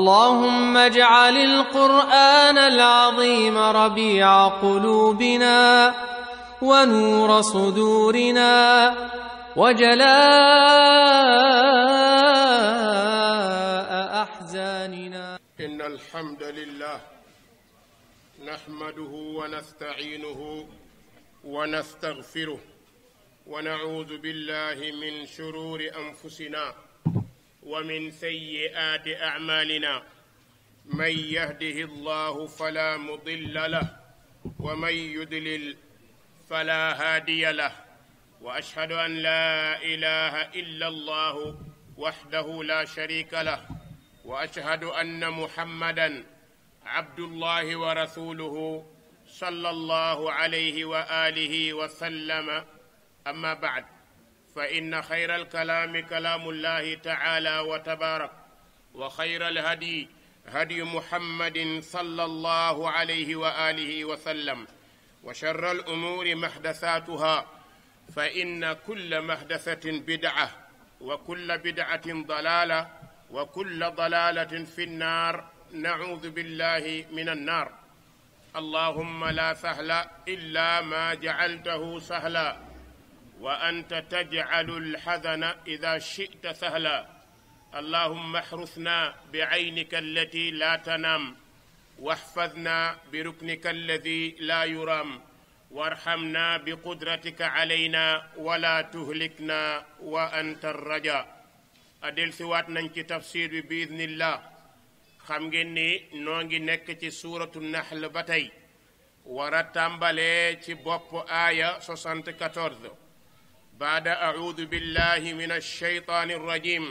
اللهم اجعل القرآن العظيم ربيع قلوبنا ونور صدورنا وجلاء أحزاننا. إن الحمد لله نحمده ونستعينه ونستغفره ونعوذ بالله من شرور أنفسنا ومن سيئات أعمالنا. من يهده الله فلا مضل له ومن يضلل فلا هادي له، وأشهد أن لا إله إلا الله وحده لا شريك له، وأشهد أن محمدًا عبد الله ورسوله صلى الله عليه وآله وسلم. أما بعد، فإن خير الكلام كلام الله تعالى وتبارك، وخير الهدي هدي محمد صلى الله عليه وآله وسلم، وشر الأمور محدثاتها، فإن كل محدثة بدعة، وكل بدعة ضلالة، وكل ضلالة في النار. نعوذ بالله من النار. اللهم لا سهل إلا ما جعلته سهلا، وأنت تجعل الحزن إذا شئت سهلا. اللهم احرسنا بعينك التي لا تنام، واحفظنا بركنك الذي لا يرام، وارحمنا بقدرتك علينا ولا تهلكنا وأنت الرجاء. adel siwaat nañ ci tafsir bi biidnillah. xam ngeen ni noo ngi nekk ci suuratu nahl ba tey, war a tàmbalee ci bopp aaya 74. baada audu billahi min alshaytaan alrajim.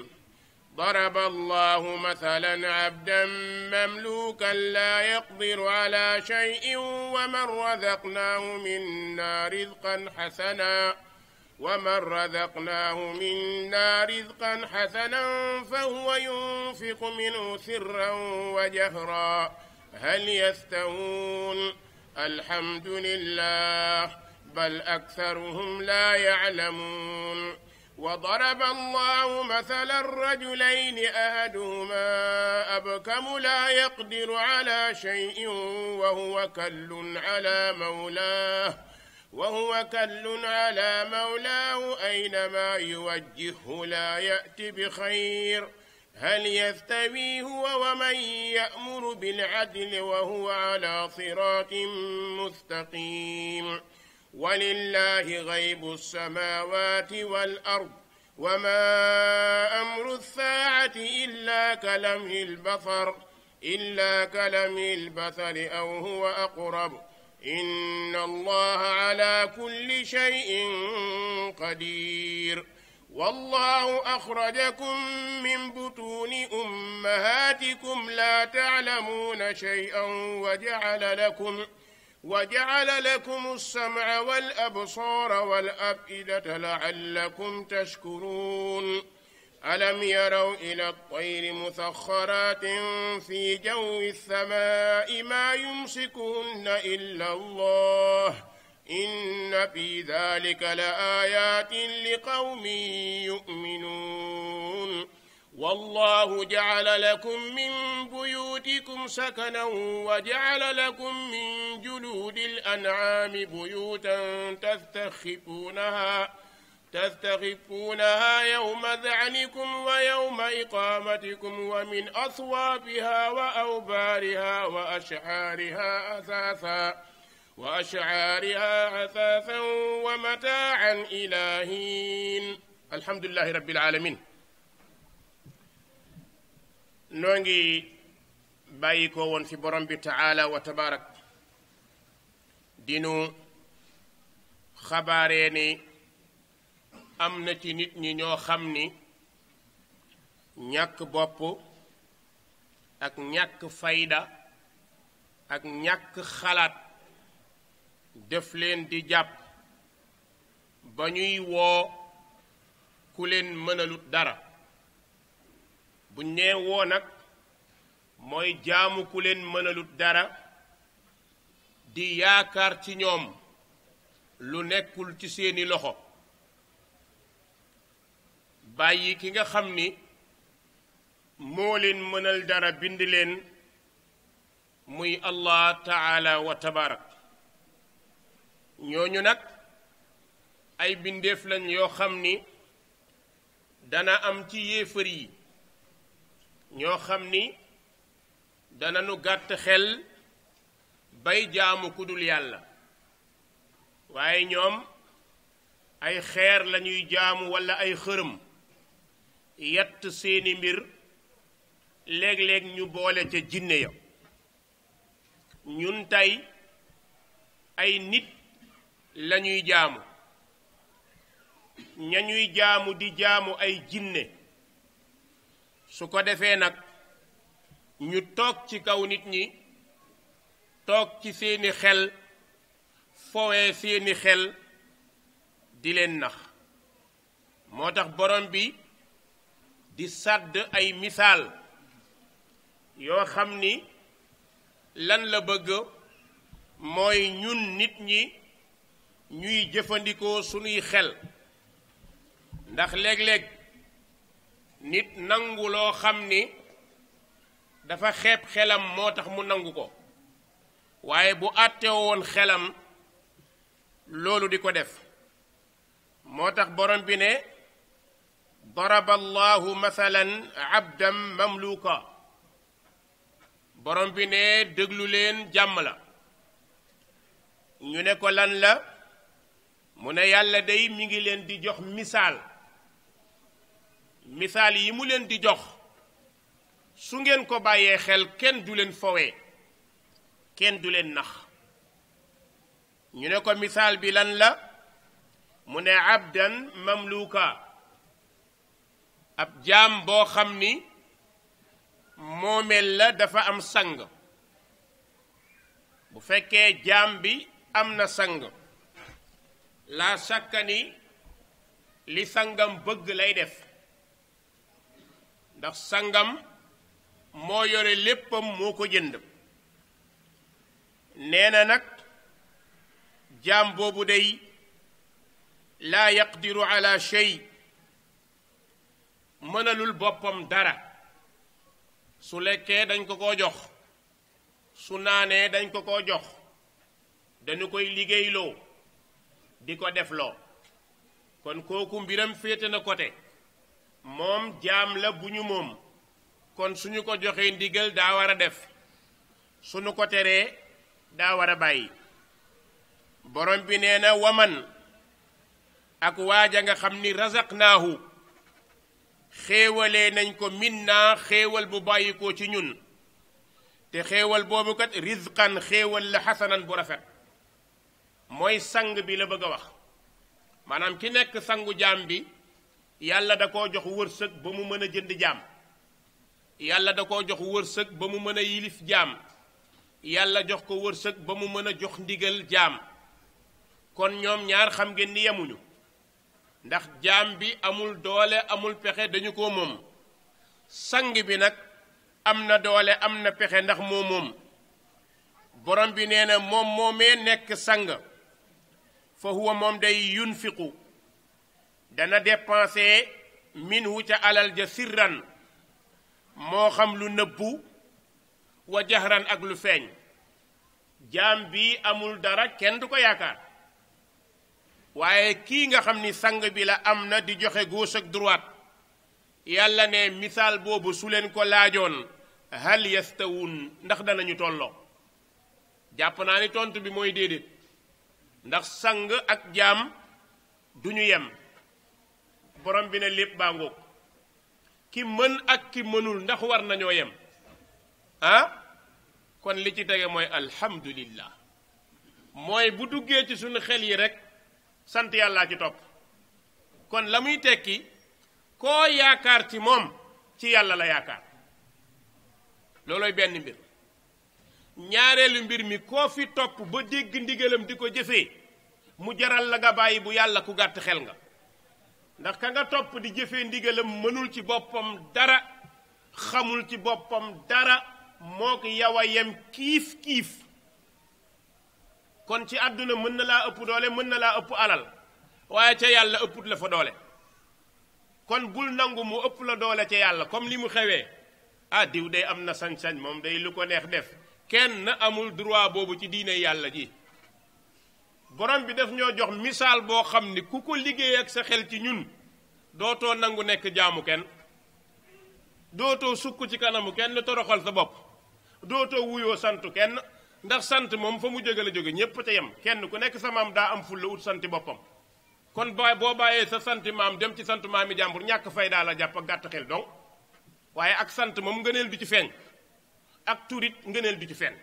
ضرب الله مثلا عبدا مملوكا لا يقدر على شيء ومن رزقناه منا رزقا حسنا فهو ينفق منه سرا وجهرا هل يستوون؟ الحمد لله بل أكثرهم لا يعلمون. وضرب الله مثلا الرجلين أحدهما أبكم لا يقدر على شيء وهو كل على مولاه أينما يوجهه لا يأتي بخير. هل يستوي هو ومن يأمر بالعدل وهو على صراط مستقيم؟ ولله غيب السماوات والأرض وما أمر الساعة إلا كلمح البصر أو هو أقرب إن الله على كل شيء قدير. والله أخرجكم من بطون أمهاتكم لا تعلمون شيئا وجعل لكم السمع والأبصار والأفئدة لعلكم تشكرون. ألم يروا إلى الطير مسخرات في جو السماء ما يمسكهن إلا الله إن في ذلك لآيات لقوم يؤمنون. والله جعل لكم من بيوتكم سكنا وجعل لكم من جلود الأنعام بيوتا تستخفونها يوم ذعنكم ويوم إقامتكم ومن أصوافها وأوبارها وأشعارها أثاثا ومتاعا إلى حين. الحمد لله رب العالمين. noo ngi bàyyi ko woon fi borom bi taala wa tabarak dinu xabaaree ni am na ci nit ñi ñoo xam ni ñàkk bopp ak ñàkk fayda ak ñàkk xalaat def leen di jàpp ba ñuy woo ku leen mënalut dara. bu nee woo nag mooy jaamu ku leen mënalut dara, di yaakaar ci ñoom lu nekkul ci seeni loxo, bàyyi ki nga xam ni moo leen mënal dara bind leen muy allah taala wa tabarak ñooñu nag ay bindeef lañ yoo xam ni dana am ci yéefar yi ñoo xam ni dana nu gàtt xel bay jaamu kudul yàlla waaye ñoom ay xeer lañuy jaamu walla ay xërëm yett seeni mbir léeg-léeg ñu boole ca jinne ya ñun tey ay nit lañuy jaamu ñañuy jaamu di jaamu ay jinne su ko defee nag ñu toog ci kaw nit ñi toog ci seeni xel fowee seeni xel di leen nax moo tax borom bi di sàdd ay misaal yoo xam ni lan la bëgg mooy ñun nit ñi ñuy jëfandikoo sunuy xel ndax léeg-léeg nit nangu loo xam ni dafa xeeb xelam moo tax mu nangu ko waaye bu àtte woon xelam loolu di ko def moo tax borom bi ne daraba allahu mathalan abdan mamluka borom bi ne déglu leen jàmm la ñu ne ko lan la mu ne yàlla day mi ngi leen di jox misaal yi mu leen di jox su ngeen ko bàyyee xel kenn du leen fowee kenn du leen nax ñu ne ko misaal bi lan la mu ne abdan mamluka ab jaam boo xam ni moomeel la dafa am sang bu fekkee jaam bi am na sang laa sakka ni li sangam bëgg lay def ndax sangam moo yore léppam moo ko jënd nee na nag jaam boobu day laa yaqdiru ala shay mënalul boppam dara su lekkee dañ ko koo jox su naanee dañ ko koo jox dañu koy liggéeyloo di ko defloo kon kooku mbiram féete na côté moom jaam la bu ñu moom kon suñu ko joxee ndigal daa war a def suñu ko teree daa war a bàyyi borom bi nee na waman ak waaja nga xam ni razaqnaahu xéewalee nañ ko minna xéewal bu bàyyikoo ci ñun te xéewal boobu kat rizqan xéewal la xasanan bu rafet mooy sang bi la bëgg a wax maanaam ki nekk sangu jaam bi yàlla da koo jox wërsëg ba mu mën a jënd jaam yàlla da koo jox wërsëg ba mu mën a yilif jaam yàlla jox ko wërsëg ba mu mën a jox ndigal jaam kon ñoom ñaar xam ngeen ni yemuñu ndax jaam bi amul doole amul pexe dañu ko moom sang bi nag am na doole am na pexe ndax moo moom borom bi nee na moom moomee nekk sang fa huwa moom day yunfiqu dana dépenser minhu ca alal ja sirran moo xam lu nëbbu wa jahran ak lu feeñ jaam bi amul dara kenn du ko yaakaar waaye kii nga xam ni sang bi la am na di joxe gauche ak droite yàlla ne misaal boobu su leen ko laajoon hal yastawun ndax danañu tolloo jàpp naa ni tontu bi mooy déedéet ndax sang ak jaam duñu yem borom bi ne lépp baa ngoog ki mën ak ki mënul ndax war nañoo yem kon li ci tege mooy alhamdulillah mooy bu duggee ci suñu xel yi rek sant yàllaa ci topp kon la muy tekki koo yaakaar ci moom ci yàlla la yaakaar loolooy benn mbir ñaareelu mbir mi koo fi topp ba dégg ndigalam di ko jëfee mu jaral la nga bàyyi bu yàlla ku gàtt xel nga ndax ka nga topp di jëfee ndigalam mënul ci boppam dara xamul ci boppam dara moo ko yow a yem kiif kiif kon ci àdduna mën na laa ëpp doole mën na laa ëpp alal waaye ca yàlla ëpput la fa doole kon bul nangu mu ëpp la doole ca yàlla comme li mu xewee ah diw day am na sañ-sañ moom day lu ko neex def. kenn amul droit boobu ci diine yàlla ji. borom bi daf ñoo jox misaal boo xam ni ku ko liggéey ak sa xel ci ñun dootoo nangu nekk jaamu kenn, dootoo sukk ci kanamu kenn toroxal sa bopp, dootoo wuyoo santu kenn, ndax sant moom fa mu jóge la jóge ñépp ca yem. kenn ku nekk sa maam daa am fulla ut santi boppam. kon boo bàyyee sa santi maam dem ci santu maami jàmbur ñàkk fay daa la jàpp ak gàtt xel donc waaye ak sant moom ngëneel du ci feeñ, ak turit ngëneel du ci feeñ.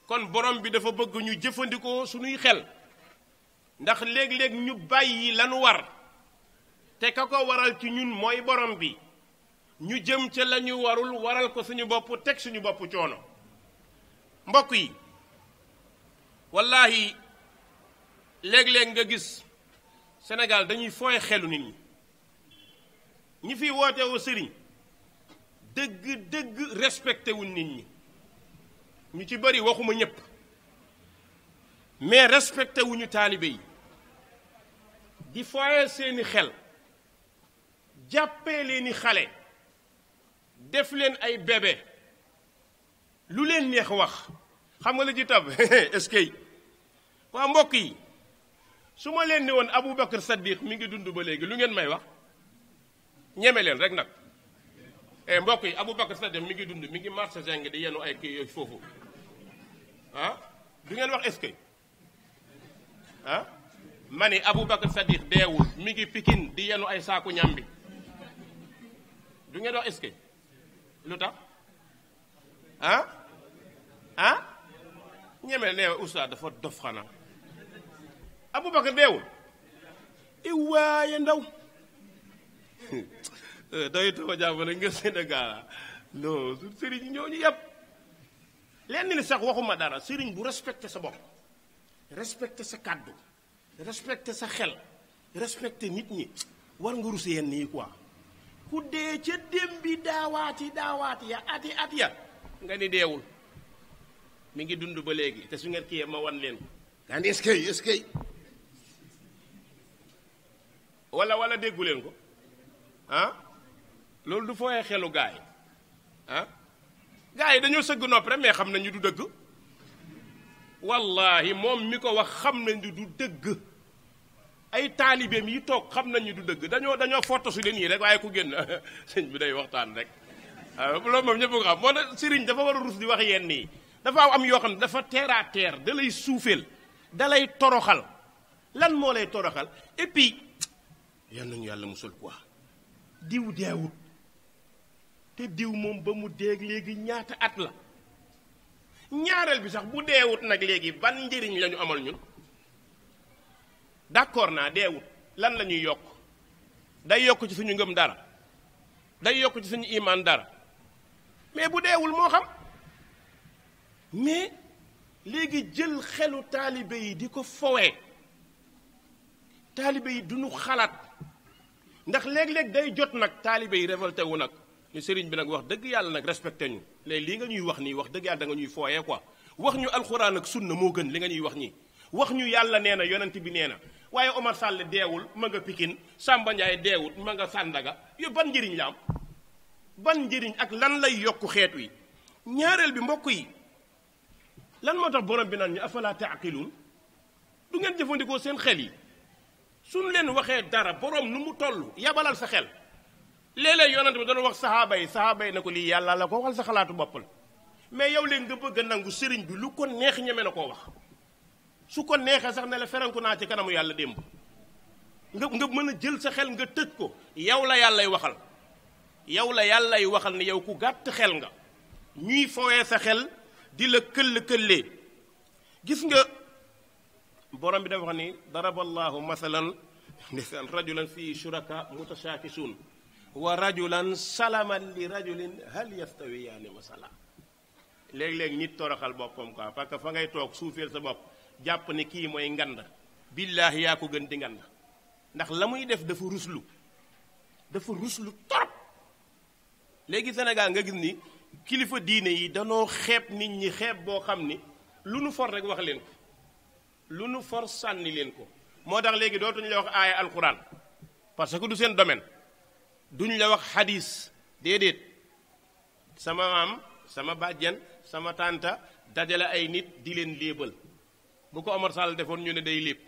kon borom bi dafa bëgg ñu jëfandikoo suñuy xel, ndax léeg-léeg ñu bàyyi lanu war te ka ko waral ci ñun mooy borom bi, ñu jëm ca la ñu warul waral ko suñu bopp teg suñu bopp coono. mbokk yi wallahi léeg-léeg nga gis Sénégal dañuy fooye xelu nit ñi fi woote woo sëriñ dëgg respecté wuñ nit ñi. ñu ci bari waxuma ñépp mais respecté wuñu taalibe yi, di fooye seeni xel, jàppee leeni xale, def leen ay bébé, lu leen neex wax. xam nga la ci tab est-ce que waa mbokk yi su ma leen ne woon Aboubacar Saddiq mi ngi dund ba léegi lu ngeen may wax? ñeme leen rek nag. mbokk yi Aboubacar Saddiq mi ngi dund, mi ngi marché zeng di yenu ay kii yooyu foofu ah du ngeen wax est-ce que ah ma ni Aboubacar Saddiq deewul, mi ngi Pikine di yenu ay saaku ñambi, du ngeen wax est-ce que lu tax ñeme nee oustaz dafa dof xanaa. Aboubacar deewul waaye ndaw day too jàppale nga Sénégal non su sëriñ ñooñu yëpp lenn ni sax waxuma dara. sëriñ bu respecté sa bopp, respecté sa kàddu, respecté sa xel, respecté nit ñi, war nga rus yenn yi quoi. ku dee ca dem bi daawaati ya at ya nga ni deewul, mi ngi dund ba léegi te su ngeen kiyee ma wan leen gaa ni est-ce que wala déggu leen ko loolu du fooyee xelu gaay gaay yi dañoo sëgg nopp rek mais xam nañu du dëgg. wallahi moom mi ko wax xam nañu du dëgg, ay taalibeem yi toog xam nañu du dëgg. dañoo foto su leen yi rek waaye ku génn sëñ bi day waxtaan rek loolu moom ñëpp ko xam. moo tax sëriñ dafa war a rus di wax yenn yi. dafa am yoo xam ne dafa terre à terre, da lay suufeel, da lay toroxal. lan moo lay toroxal? et puis yal nañu yàlla musul quoi. diw deewut te diw moom ba mu déeg léegi ñaata at la. ñaareel bi sax bu deewut nag léegi ban njëriñ la ñu amal ñun. d'accord naa deewut, lan la ñuy yokk? day yokk ci suñu ngëm dara, day yokk ci suñu imaan dara, mais bu deewul moo xam. mais léegi jël xelu taalibe yi di ko fowee, taalibe yi duñu xalaat. ndax léeg-léeg day jot nag taalibe yi révolté wu nag ni sëriñ bi nag wax dëgg yàlla nag respecté ñu léegi lii nga ñuy wax nii wax dëgg yàlla da nga ñuy fooyee quoi. wax ñu alxuraan ak sunna moo gën li nga ñuy wax ñii. wax ñu yàlla nee na yonent bi nee na, waaye Omar Sall deewul ma nga Pikine, Samba Ndiaye deewul ma nga Sandaga. yo ban njëriñ la am? ban njëriñ ak lan lay yokku xeet wi? ñaareel bi mbokk yi, lan moo tax borom bi naan ñu afala taaqiluun? du ngeen jëfandikoo seen xel yi? suñ leen waxee dara borom nu mu toll yabalal sa xel. léeg-léeg yonent bi doon wax saxaaba yi na ko lii yàlla la ko waxal, sa xalaatu bopp la. mais yow léegi nga bëgg a nangu sëriñ bi lu ko neex ñeme na koo wax. su ko neexee sax ne la feranku naa ci kanamu yàlla démb. nga mën a jël sa xel nga tëj ko. yow la yàllay waxal, yow la yàllay waxal ne yow ku gàtt xel nga. ñuy fowee sa xel di la këll-këllee. gis nga borom bi dafa wax ni daraballahu masalan rajulan fii shuraka mutashakisuun wa rajulan salaman li rajulin hal yastawiyaani masala. léeg-léeg nit toroxal boppam quoi, parce que fa ngay toog suufeel sa bopp jàpp ne kii mooy ngand. billaahi yaa ko gën di ngand, ndax la muy def dafa ruslu torop. léegi Sénégal nga gis ni kilifa diine yi danoo xeeb nit ñi xeeb boo xam ni lu nu for rek wax leen ko, lu nu for sànni leen ko. moo tax léegi dootuñu la wax aaya alquran parce que du seen domaine, duñ la wax hadis, déedéet sama maam sama bàjjen sama tànta dajale ay nit di leen léebal bu ko Omar Sall defoon ñu ne day lépp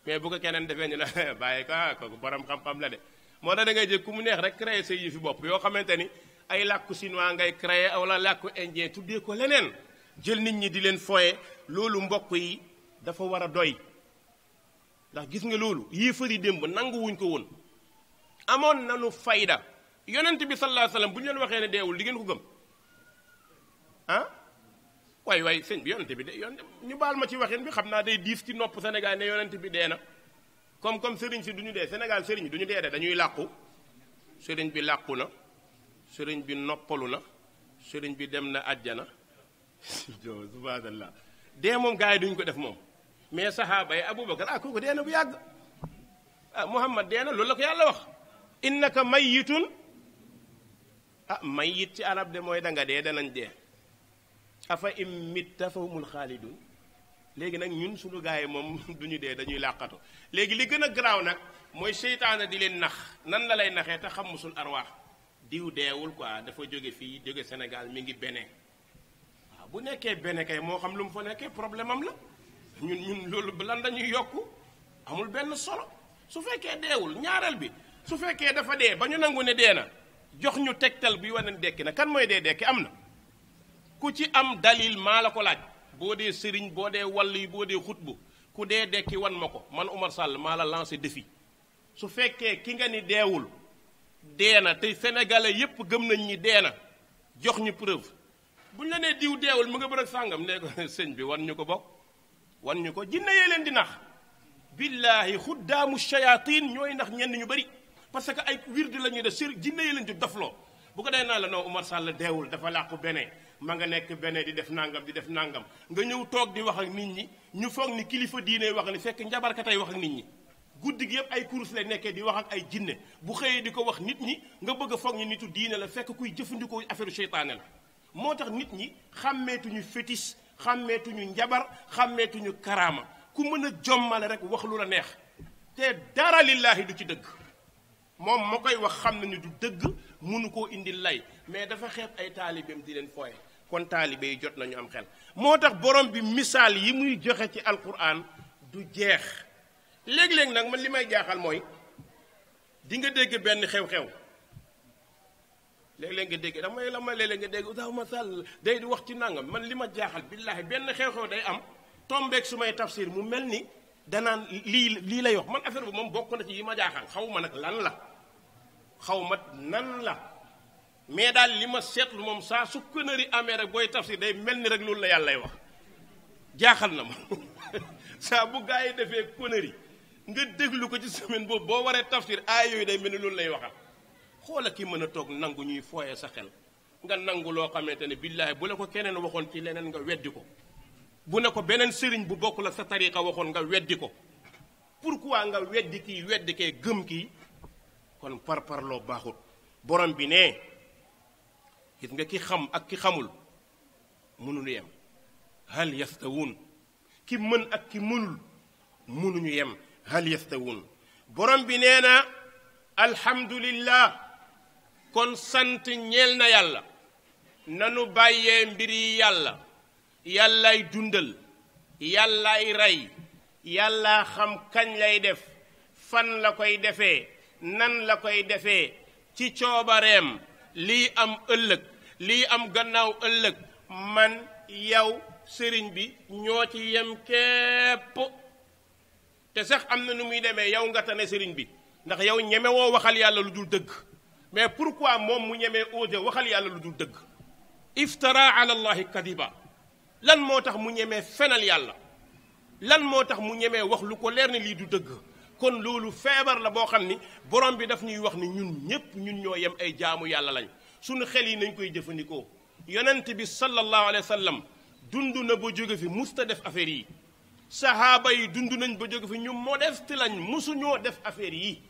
mais bu ko keneen defee ñu ne bàyyi ko borom xam-xam la de moo tax da ngay jël ku mu neex rek créer say yëfi bopp yoo xamante ni ay làkku chinois ngay créer wala làkku indien tuddee ko leneen jël nit ñi di leen foye loolu mbokk yi dafa war a doy ndax gis nga loolu yéefari démb nangu wuñ ko woon amoon nanu fayda yonent bi sallallahu alayhi wasallam bu ñu leen waxee ne deewul di ngeen ko gëm ah waay sëñ bi yonent bi de ñu baal ma ci waxin bi xam naa day diis ci nopp Sénégal ne yonent bi dee na comme sëriñ si du ñu dee Sénégal sëriñ du ñu dee de dañuy làqu sëriñ bi làqu na sëriñ bi noppalu na sëriñ bi dem na àjjana subhanallah dee moom gars yi duñu ko def moom mais sahaaba yi Abubakar kooku dee na bu yàgg Muhammad dee na loolu la ko yàlla wax innaka mayyitun mayyit ci arab de mooy danga dee danañ dee afa im mitta fa humul xaalidun léegi nag ñun suñu gars yi moom duñu dee dañuy làqatu léegi li gën a garaaw nag mooy seytaane di leen nax nan la lay naxee te xam musul arwaax diw deewul quoi dafa jóge fii jóge Sénégal mi ngi Bénin waaw bu nekkee Bénin kay moo xam lu mu fa nekkee problème am la ñun loolu lan dañuy yokk amul benn solo su fekkee deewul ñaareel bi su fekkee dafa dee ba ñu nangu ne dee na jox ñu tegtal bi wane dekki na kan mooy dee dekki am na ku ci am dalil maa la ko laaj boo dee sëriñ boo dee wàll yi boo dee xutbu ku dee dekki wan ma ko man Oumar Sall maa la lancé défi su fekkee ki nga ni deewul dee na te sénégalais yépp gëm nañ ñi dee na jox ñu preuve bu ñu la nee diw deewul mu nga bërëg sàngam ne ko sëñ bi wan ñu ko bokk wan ñu ko jinne yee leen di nax billaahi xuddaamu shayatin ñooy ndax ñenn ñu bëri parce que ay wirdi la ñuy def sir jinne yee leen di dofloo bu ko dee naa la non Oumar Sall deewul dafa làqu Bénin ma nga nekk Bénin di def nangam nga ñëw toog di wax ak nit ñi ñu foog ni kilifa diine wax ni fekk njabarkatay wax ak nit ñi guddi gi yëpp ay kurus lay nekkee di wax ak ay jinne bu xëyee di ko wax nit ñi nga bëgg a foog ni nitu diine la fekk kuy jëfandikoo affaire seytaane la moo tax nit ñi xàmmeetuñu fétiche xàmmeetuñu njabar xàmmeetuñu karaama ku mën a jommale rek wax lu la neex te dara lillaahi du ci dëgg moom ma koy wax xam nañu du dëgg mënu koo indi lay mais dafa xeeb ay taalibeem di leen fooye kon taalibe yi jot nañu am xel moo tax borom bi misaal yi muy joxe ci alquran du jeex léeg-léeg nag man li may jaaxal mooy di nga dégg benn xew-xew léeg-léeg nga dégg léeg-léeg nga dégg Oustaz Sall day di wax ci nangam man li ma jaaxal billaahi benn xew-xew day am tombeeg su may tafsir mu mel ni danaan lii lay wax man affaire bi moom bokk na ci yi ma jaaxal xaw ma nag lan la xaw ma nan la mais daal li ma seetlu moom saa su connerie amee rek booy tafsir day mel ni rek loolu la yàlla lay wax jaaxal na ma saa bu gaa yi defee connerie nga déglu ko ci semaine boobu boo waree tafsir aay yooyu day mel ni loolu lay waxal xoola ki mën a toog nangu ñuy fooyee sa xel nga nangu loo xamante ne billaahi bu la ko keneen waxoon ci leneen nga weddi ko bu ne ko beneen sëriñ bu bokk la sa tariqa waxoon nga weddi ko pourquoi nga weddi kii weddi kee gëm kii kon parparloo baaxut borom bi ne gis nga ki xam ak ki xamul mënuñu yem hal yastawun ki mën ak ki mënul mënuñu yem hal yastawun borom bi nee na alhamdulillah kon sant ñeel na yàlla nanu bàyyee mbiri yàlla yàllay dundal yàllay rey yàlla xam kañ lay def fan la koy defee nan la koy defee ci coobareem lii am ëllëg lii am gannaaw ëllëg man yow sëriñ bi ñoo ci yem képp te sax am na nu muy demee yow nga tane sëriñ bi ndax yow ñeme woo waxal yàlla lu dul dëgg mais pourquoi moom mu ñemee ose waxal yàlla lu dul dëgg iftara ala allahi kadiba lan moo tax mu ñemee fenal yàlla lan moo tax mu ñemee wax lu ko leer ne lii du dëgg kon loolu feebar la boo xam ni borom bi daf ñuy wax ni ñun ñépp ñun ñoo yem ay jaamu yàlla lañ suñu xel yi nañ koy jëfandikoo yonent bi sallallahu alayhi wa sallam dund na ba jóge fi musta def affaire yi sahaaba yi dund nañ ba jóge fi ñu modeste lañ musuñoo def affaire yi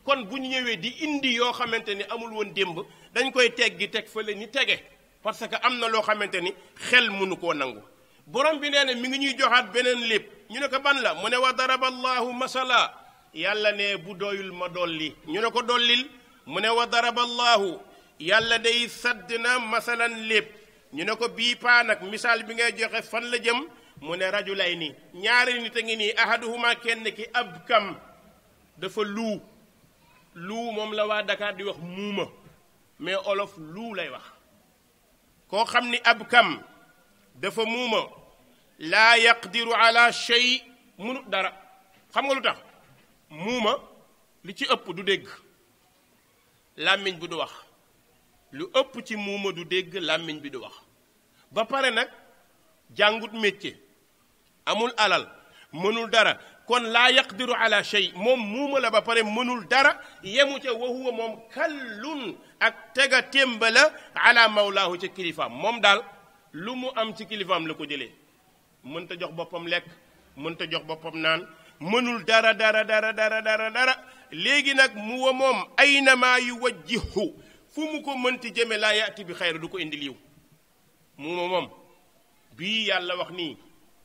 kon bu ñu ñëwee di indi yoo xamante ni amul woon démb dañ koy teggi teg fële ni tege parce que am na loo xamante ni xel mënu koo nangu borom bi nee na mi ngi ñuy joxaat beneen lépp ñu ne ko ban la mu ne wa daraba allahu masala yàlla ne bu doyul ma dolli ñu ne ko dollil mu ne wa daraba allahu yàlla day sadd na masalan lépp ñu ne ko bii paa nag misaal bi ngay joxe fan la jëm mu ne rajulayni ñaari nit a ngi nii ahaduhuma kenn ki abkam dafa luu moom la waa Dakar di wax muuma mais olof luu lay wax koo xam ni abkam dafa muuma laa yaqdiru ala shay munut dara xam nga lu tax muuma li ci ëpp du dégg làmmiñ bi du wax lu ëpp ci muuma du dégg làmmiñ bi du wax ba pare nag jàngut métier amul alal mënul dara kon laa yaqdiru ala shay moom muuma la ba pare mënul dara yemu ca wa huwa moom kallun ak tega témba la ala mawlaahu ca kilifaam moom daal lu mu am ci kilifaam la ko jëlee mënta jox boppam lekk mënta jox boppam naan mënul dara léegi nag mu wa moom aynama yuwajjihu fu mu ko mënti jëme laa yaati bi xayra du ko indi liiw muuma moom bii yàlla wax nii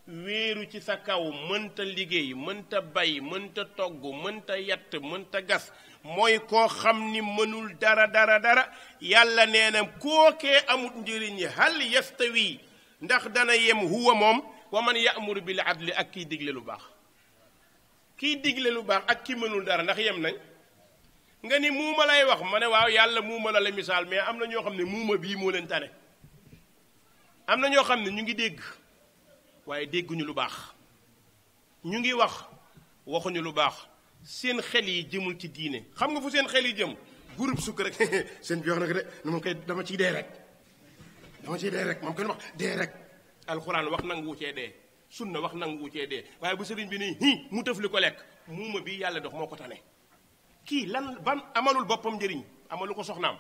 wéeru ci sa kaw mënta liggéey mënta bay mënta togg mënta yatt mënta gas mooy koo xam ni mënul dara yàlla nee na kookee amut njëriñ hal yastawi ndax dana yem huwa moom wa man ya'muru bil adli ak kiy digle lu baax ak ki mënul dara ndax yem nañ nga ni muuma lay wax ma ne waaw yàlla muuma la misaal mais am na ñoo xam ne muuma bii moo leen tane am na ñoo xam ne ñu ngi dégg waaye dégguñu lu baax ñu ngi waxuñu lu baax seen xel yi jëmul ci diine xam nga fu seen xel yi jëm groupe sukk rek seen bi wax na ko de moom koy dama ciy dee rek moom koy wax dee rek alxuraan wax nangu wucee dee sunna wax nangu wucee dee waaye bu sëriñ bi nii mu tëf li ko lekk muuma bi yàlla dox moo ko tane kii lan ban amalul boppam njëriñ amalu ko soxnaam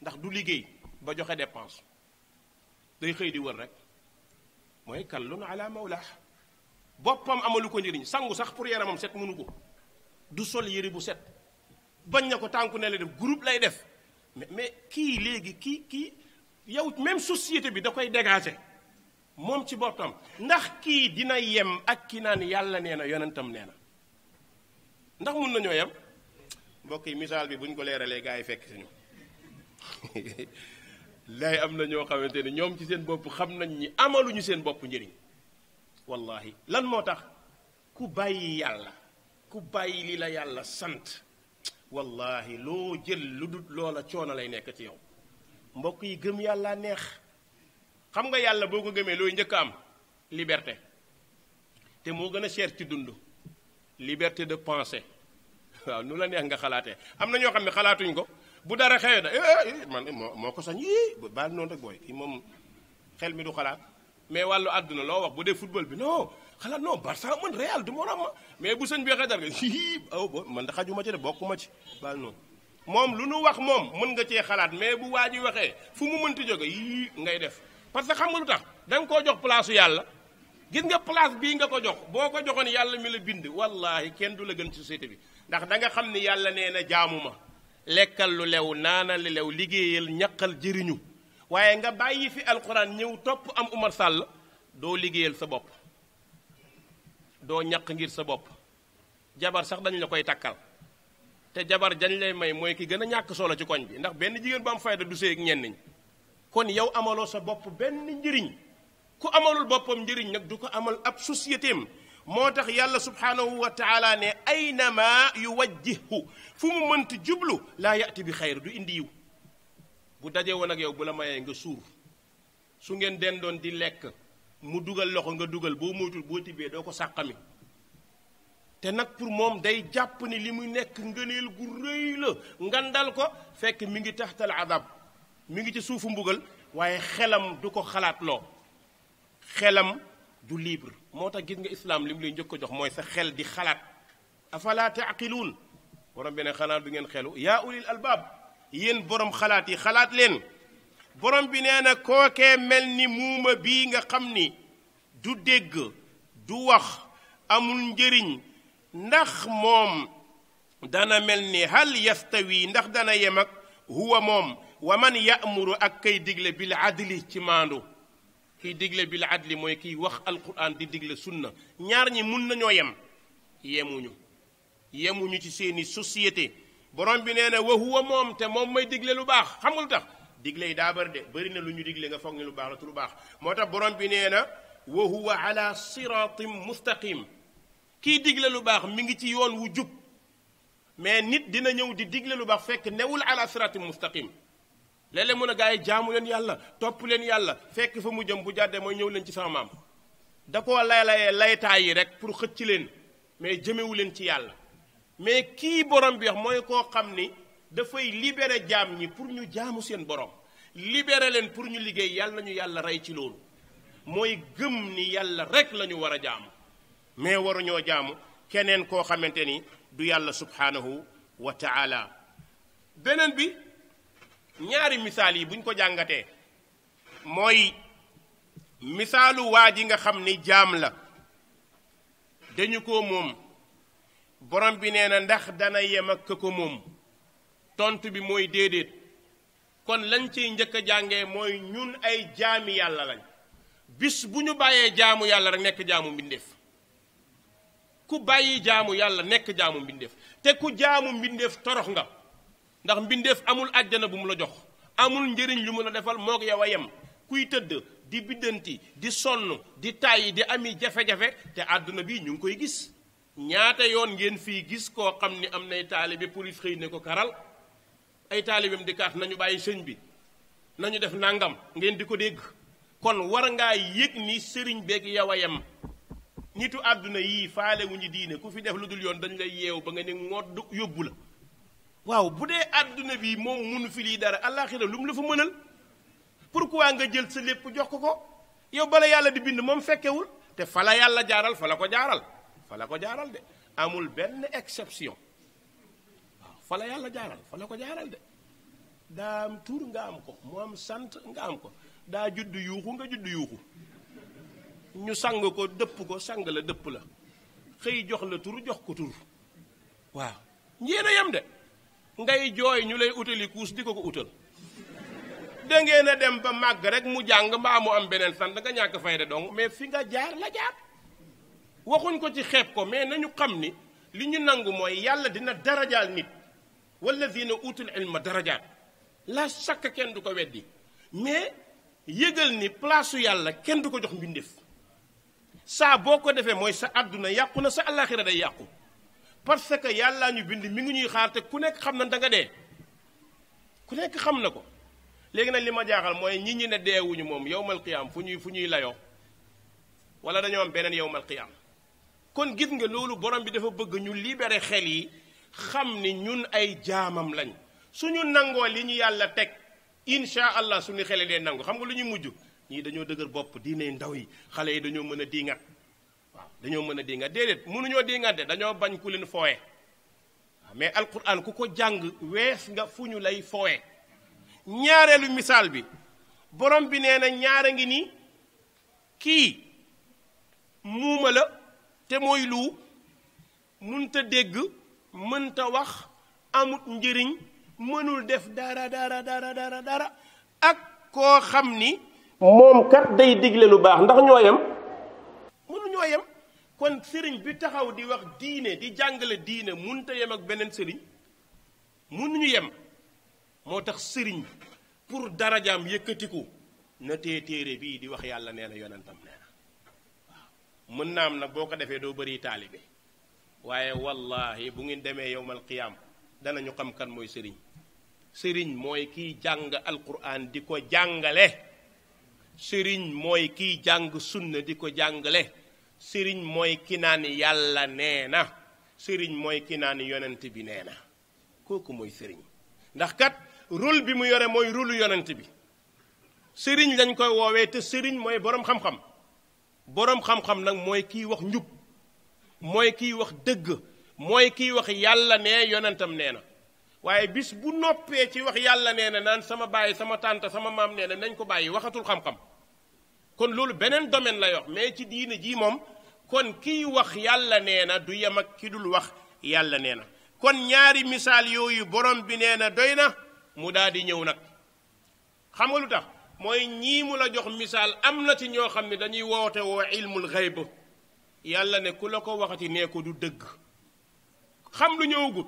ndax du liggéey ba joxe dépense day xëy di wër rek mooy kallun ala mawla boppam amalu ko njëriñ sangu sax pour yaramam set mënu ko du sol yëre bu set bañ na ko tànku ne la def groupe lay def mais kii léegi kii yow même société bi da koy dégager moom ci boppam ndax kii dina yem ak ki naan yàlla nee na yonentam nee na ndax mun nañoo yem mbokk yi misaal bi buñ ko leeralee gaa yi fekk si ñu lay am na ñoo xamante ne ñoom ci seen bopp xam nañ ni amaluñu seen bopp njëriñ wallahi lan moo tax ku bàyyi yàlla ku bàyyi li la yàlla sant wallahi loo jël lu dul loola coono lay nekk ci yow mbokk yi gëm yàlla neex xam nga yàlla boo ko gëmee looy njëkk am liberté te moo gën a cher ci dund liberté de pensée waaw nu la neex nga xalaatee am na ñoo xam ne xalaatuñ ko bu dara xewee da man moo ko sañ baal noonu rek booy kii moom xel mi du xalaat mais wàllu àdduna loo wax bu dee football bi non xalaat non Barça man Real du morom ma mais bu sëñ bi xedar nga man da xajuma ci de bokkuma ci baal noonu moom lu nu wax moom mën nga cee xalaat mais bu waa ji waxee fu mu mënti jóge ngay def parce que xam nga lu tax da nga koo jox place yàlla gis nga place bii nga ko jox boo ko joxoon yàlla mi la bind wallahi kenn du la gën ci société bi ndax da nga xam ni yàlla nee na jaamu ma lekkal lu lew naanal lu lew liggéeyal ñaqal jëriñu waaye nga bàyyi fi alquran ñëw topp am Umar Sall doo liggéeyal sa bopp doo ñaq ngir sa bopp jabar sax dañ la koy takkal te jabar jañ lay may mooy ki gën a ñàkk solo ci koñ bi ndax benn jigéen bu am fayda du sëy ak ñenn ñi kon yow amaloo sa bopp benn njëriñ ku amalul boppam njëriñ nag du ko amal ab société am moo tax yàlla subhaanahu wa taala ne aynama yuwajjihu fu mu mënti jublu laa yati bi xayr du indi yiw bu dajee woon ak yow bu la mayee nga suur su ngeen den doon di lekk mu dugal loxo nga dugal boo moytul boo tibbee doo ko sàqami te nag pour moom day jàpp ni li mu nekk ngëneel gu rëy la ngandal ko fekk mi ngi taxtal adab mi ngi ci suufu mbugal waaye xelam du ko xalaat loo xelam du libre moo tax gis nga islam li mu lay njëkk a jox mooy sa xel di xalaat afala taaqiluun borom bi ne xanaa du ngeen xelu yaa ulil albaab yéen borom xalaat yi xalaat leen borom bi nee na kookee mel ni muuma bii nga xam ni du dégg du wax amul njëriñ ndax moom dana mel ni hal yastawi ndax dana yem ak huwa moom wa man ya'muru ak kay digle bil adli ci maandu kiy digle bil adli mooy kiy wax alquran di digle sunna ñaar ñi mun nañoo yem yemuñu ci seeni société borom bi nee na wa huwa moom te moom may digle lu baax xam nga lu tax digle yi daa bëri na lu ñu digle nga foog ni lu baax la te lu baax moo tax borom bi nee na wa huwa ala siratin mustaqim kii digle lu baax mi ngi ci yoon wu jub mais nit dina ñëw di digle lu baax fekk newul ala siratin mustaqim léeg-léeg mun a gaa yi jaamu leen yàlla topp leen yàlla fekk fa mu jëm bu jàddee mooy ñëw leen ci sama maam da koo laytaay yi rek pour xëcc leen mais jëmewu leen ci yàlla mais kii borom bi wax mooy koo xam ni dafay libéré jaam ñi pour ñu jaamu seen borom libéré leen pour ñu liggéey yàlla nañu yàlla rey ci loolu mooy gëm ni yàlla rek la ñu war a jaamu mais waruñoo jaamu keneen koo xamante ni du yàlla subhanahu wa taala beneen bi ñaari misaal yi buñ ko jàngatee mooy misaalu waa ji nga xam ni jaam la dañu ko moom borom bi nee na ndax dana yem ak ko moom tontu bi mooy déedéet kon lañ ciy njëkk a jàngee mooy ñun ay jaami yàlla lañ bis bu ñu bàyyee jaamu yàlla rek nekk jaamu mbindeef ku bàyyi jaamu yàlla nekk jaamu mbindeef te ku jaamu mbindeef torox nga ndax mbindeef amul àjjana bu mu la jox amul njëriñ lu mu la defal moog yow a yem kuy tëdd di biddanti di sonn di tàyyi di ami jafe-jafe te àdduna bi ñu ngi koy gis ñaata yoon ngeen fii gis koo xam ni am nay taalibe police xëy ne ko karal ay taalibeem di kaat nañu bàyyi sëñ bi nañu def nangam ngeen di ko dégg kon war ngaa yëg ni sëriñ beeg yow a yem nitu àdduna yii faale wu ñu diine ku fi def lu dul yoon dañ lay yeew ba nga ne ngodd yóbbu la waaw bu dee àdduna bi moom munu fi lii dara àllaaxira lu mu la fa mënal pourquoi nga jël sa lépp jox ko yow bala yàlla di bind moom fekkewul te fa la yàlla jaaral fa la ko jaaral de amul benn exception waaw fa la yàlla jaaral fa la ko jaaral de daa am tur nga am ko mu am sant nga am ko daa judd yuuxu nga judd yuuxu ñu sang ko dëpp ko sang la dëpp la xëy jox la tur jox ko tur waaw njéen a yem de ngay jooy ñu lay utali kuus di ko utal da ngeen a dem ba màgg rek mu jàng mbaa mu am beneen sant nga ñàkk fayda donc mais fi nga jaar la jaar waxuñ ko ci xeeb ko mais nañu xam ni li ñu nangu mooy yàlla dina darajaal nit walladina utul ilma darajaat la sakk kenn du ko weddi mais yëgal ni place yàlla kenn du ko jox mbindeef saa boo ko defee mooy sa àdduna yàqu na sa àllaaxira day yàqu parce que yàllaa ñu bind mi ngi ñuy xaar te ku nekk xam na da nga dee ku nekk xam na ko léegi nag li ma jaaxal mooy ñi ne deewuñu moom yowmal qiyaam fu ñuy layoo wala dañoo am beneen yowmal qiyaam kon gis nga loolu borom bi dafa bëgg ñu libéré xel yi xam ni ñun ay jaamam lañ suñu nangoo li ñu yàlla teg incha allah suñu xele dee nangu xam nga lu ñuy mujj ñii dañoo dëgër bopp diine ndaw yi xale yi dañoo mën a diingat waaw dañoo mën a diingat déedéet mënuñoo diingate dañoo bañ ku leen fooye waaw mais alquran ku ko jàng wees nga fu ñu lay fooye ñaareelu misaal bi borom bi nee na ñaara ngi ni kii muuma la te mooy lu mënta dégg mënta wax amut njëriñ mënul def dara ak koo xam ni moom kat day digle lu baax ndax ñoo yem mënuñoo yem kon sëriñ bi taxaw di wax diine di jàngale diine mënta yem ak beneen sëriñ mënuñu yem moo tax sëriñ pour darajaam yëkkatiku na téere bii di wax yàlla nee na yonentam nee na waaw mën naa am nag boo ko defee doo bëri taalibe waaye wallahi bu ngeen demee yowmal qiyaam danañu xam kan mooy sëriñ mooy kiy jàng alquran di ko jàngale sëriñ mooy kiy jàng sunna di ko jàngale sëriñ mooy ki naan yàlla nee na sëriñ mooy ki naan yonent bi nee na kooku mooy sëriñ ndax kat rôle bi mu yore mooy rôlu yonent bi sëriñ lañ koy woowee te sëriñ mooy boroom xam-xam boroom xam-xam nag mooy kiy wax njub mooy kiy wax dëgg mooy kiy wax yàlla nee yonentam nee na waaye bis bu noppee ci wax yàlla nee na naan sama baay sama tànta sama maam nee na nañ ko bàyyi waxatul xam-xam kon loolu beneen domaine lay wax mais ci diine ji moom kon kiy wax yàlla nee na du yem ak ki dul wax yàlla nee na kon ñaari misaal yooyu borom bi nee na doy na mu daal di ñëw nag xam nga lu tax mooy ñii mu la jox misaal am na ci ñoo xam ne dañuy woote woo ilmul xayb yàlla ne ku la ko waxati nee ko du dëgg xam lu ñëwagut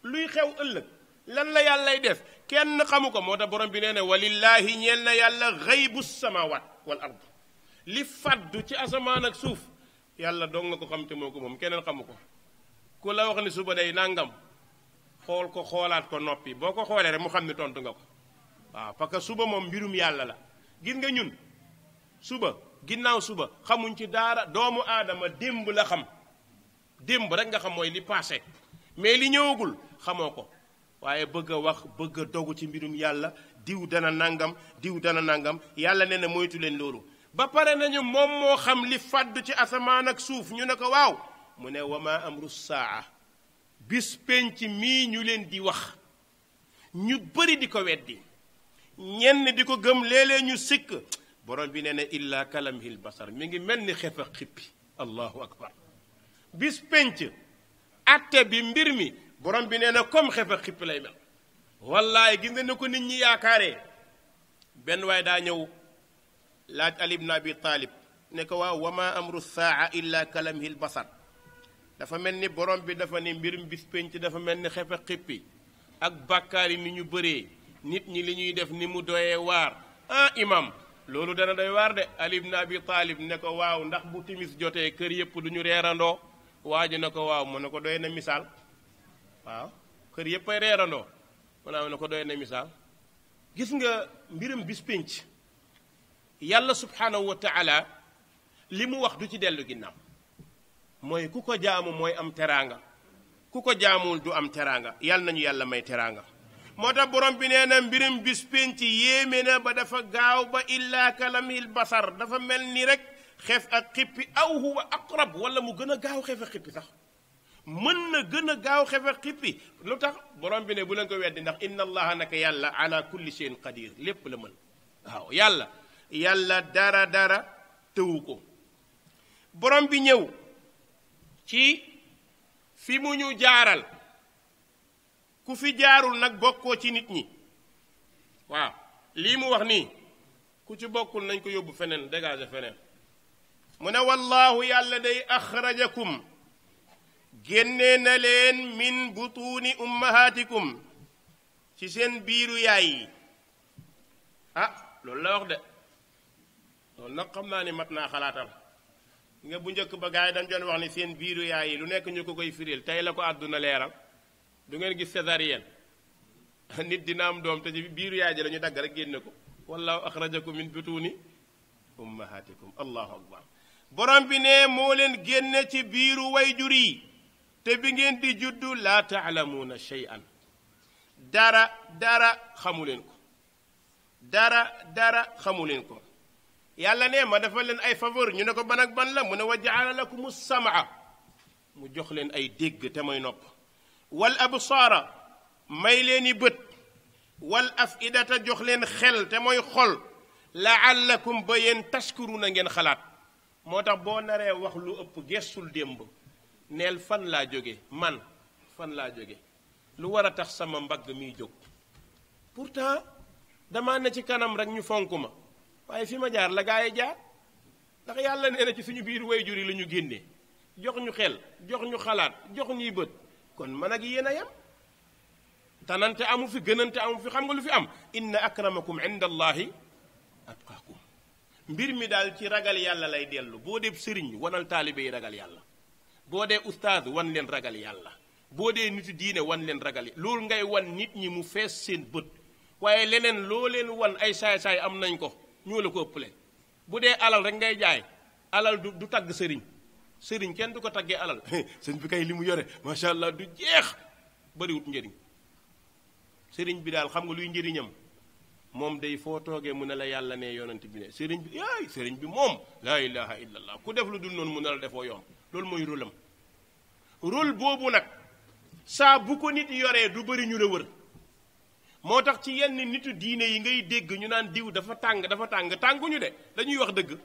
luy xew ëllëg lan la yàllay def kenn xamu ko moo tax borom bi nee na walillahi ñeel na yàlla xaybu samawat wal ard li faddu ci asamaan ak suuf yàlla dong nga ko xam te moo ko moom keneen xamu ko ku la wax ni suba day nangam xool ko xoolaat ko noppi boo ko xoolee rek mu xam ne tontu nga ko waaw parce que suba moom mbirum yàlla la gis nga ñun suba ginnaaw suba xamuñ ci dara doomu aadama démb la xam démb rek nga xam mooy li passé mais li ñëwagul xamoo ko waaye bëgg a wax bëgg a dogu ci mbirum yàlla diw dana nangam diw dana nangam yàlla nee na moytu leen loolu ba pare nañu moom moo xam li fàddu ci asamaan ak suuf ñu ne ko waaw mu ne wa ma amru saa bis penc mii ñu leen di wax ñu bëri di ko weddi ñenn di ko gëm léeg-léeg ñu sikk borom bi nee na illa kalamhil basar mi ngi mel ni xef a xippi allahu akbar bis penc atte bi mbir mi borom bi nee na comme xef a xippi lay mel wallaay gis nga ne ko nit ñi yaakaaree benn waaye daa ñëw laaj Ali ibn Abi Talib ne ko waaw wa ma amru saa illa kalamhil basar dafa mel ni borom bi dafa ne mbirum bis penc dafa mel ni xef a xippi ak bàkkaar yi ni ñu bëree nit ñi li ñuy def ni mu doyee waar imam loolu dana doy waar de Ali ibn Abi Talib ne ko waaw ndax bu timis jotee kër yëpp du ñu reerandoo waa ji ne ko waaw mu ne ko doy na misaal waaw kër yëpp ay reerandoo mu ne ko doy na misaal gis nga mbirum bis pénc yàlla subhanahu wa taala li mu wax du ci dellu ginnaaw mooy ku ko jaamu mooy am teraanga ku ko jaamuwul du am teraanga yàlla nañu yàlla may teraanga moo tax borom bi nee na mbirum bis pénc yéeme na ba dafa gaaw ba illa kalamil basar dafa mel ni rek xef ak xippi aw huwa aqrab wala mu gën a gaaw xef ak xippi sax mën na gën a gaaw xef ak xippi lu tax borom bi ne bu leen ko weddi ndax inna allaha naka yàlla ala kulli shay'in qadir lépp la mën waaw yàlla dara tëwu ko borom bi ñëw ci fi mu ñu jaaral ku fi jaarul nag bokkoo ci nit ñi waaw lii mu wax nii ku ci bokkul nañ ko yóbbu feneen dégager feneen mu ne wallahu yàlla day axrajakum génnee na leen min butuuni ummahatikum ci seen biiru yaay yi loolu la wax de loolu nag xam naa ni mat naa xalaatal nga bu njëkk ba gars yi dañ doon wax ni seen biiru yaay yi lu nekk ñu ko koy firil tey la ko àdduna leeral du ngeen gis césarienne nit dina am doom te ci biiru yaay ji la ñu dagg rek génne ko wallahu axrajakum min butuuni ummahatikum allahu akbar borom bi ne moo leen génne ci biiru wayjur yi te bi ngeen di juddu laa taalamuuna shay'an dara xamu leen ko dara xamu leen ko yàlla ne ma dafa leen ay faveur ñu ne ko ban ak ban la mu ne wa jaala lakumu samaa mu jox leen ay dégg te mooy nopp wal absaara may leen i bët wal afidata jox leen xel te mooy xol laallakum ba yéen tashkuruna ngeen xalaat moo tax boo naree wax lu ëpp gestul démb neel fan laa jóge man fan laa jóge lu war a tax sama mbagg miy jóg pourtant dama ne ci kanam rek ñu fonk ma waaye fi ma jaar la gaa yi jaar ndax yàlla nee na ci suñu biir wayjur yi la ñu génnee jox ñu xel jox ñu xalaat jox ñuy bët kon man ak yéen a yam tanante amu fi gënante amu fi xam nga lu fi am inna akramakum inda allahi atqaakum mbir mi daal ci ragal yàlla lay dellu boo dee sëriñ wanal taalibe yi ragal yàlla boo dee ustaaz wan leen ragal yàlla boo dee nitu diine wan leen ragal loolu ngay wan nit ñi mu fees seen bët waaye leneen loo leen wan ay saay-saay am nañ ko ñoo la ko ëppale bu dee alal rek ngay jaay alal du tagg sëriñ kenn du ko taggee alal sëñ bi kay li mu yore macha allah du jeex bariwut njëriñ sëriñ bi daal xam nga luy njëriñam moom day foo toogee mu ne la yàlla ne yonent bi ne sëriñ bi moom laa ilaha illallah ku def lu dul noonu mu ne la defoo yoon loolu mooy rôlam rôle boobu nag saa bu ko nit yoree du bëri ñu la wër moo tax ci yenn nitu diine yi ngay dégg ñu naan diw dafa tànguñu de dañuy wax dëgg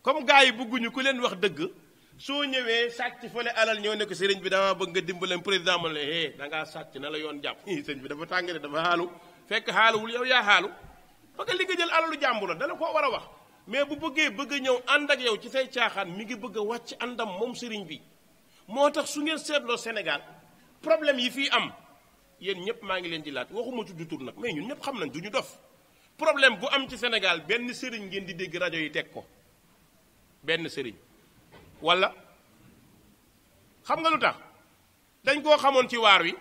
comme gars yi bëgguñu ku leen wax dëgg soo ñëwee sàcc fële alal ñëw ne ko sëriñ bi dama bëgg nga dimbaleen président ma ne da ngaa sàcc na la yoon jàpp sëriñ bi dafa tàng de dafa xaalu fekk xaaluwul yow yaa xaalu parce que li nga jël alalu jàmbur la dala koo war a wax mais bu bëgg a ñëw ànd ak yow ci say caaxaan mi ngi bëgg a wàcc àndam moom sëriñ bi moo tax su ngeen seetloo Sénégal problème yi fii am yéen ñëpp maa ngi leen di laaj waxuma tudd tur nag mais ñun ñëpp xam nañ du ñu dof problème bu am ci Sénégal benn sëriñ ngeen di dégg rajo yi teg ko benn sëriñ wala xam nga lu tax dañ koo xamoon ci waar wi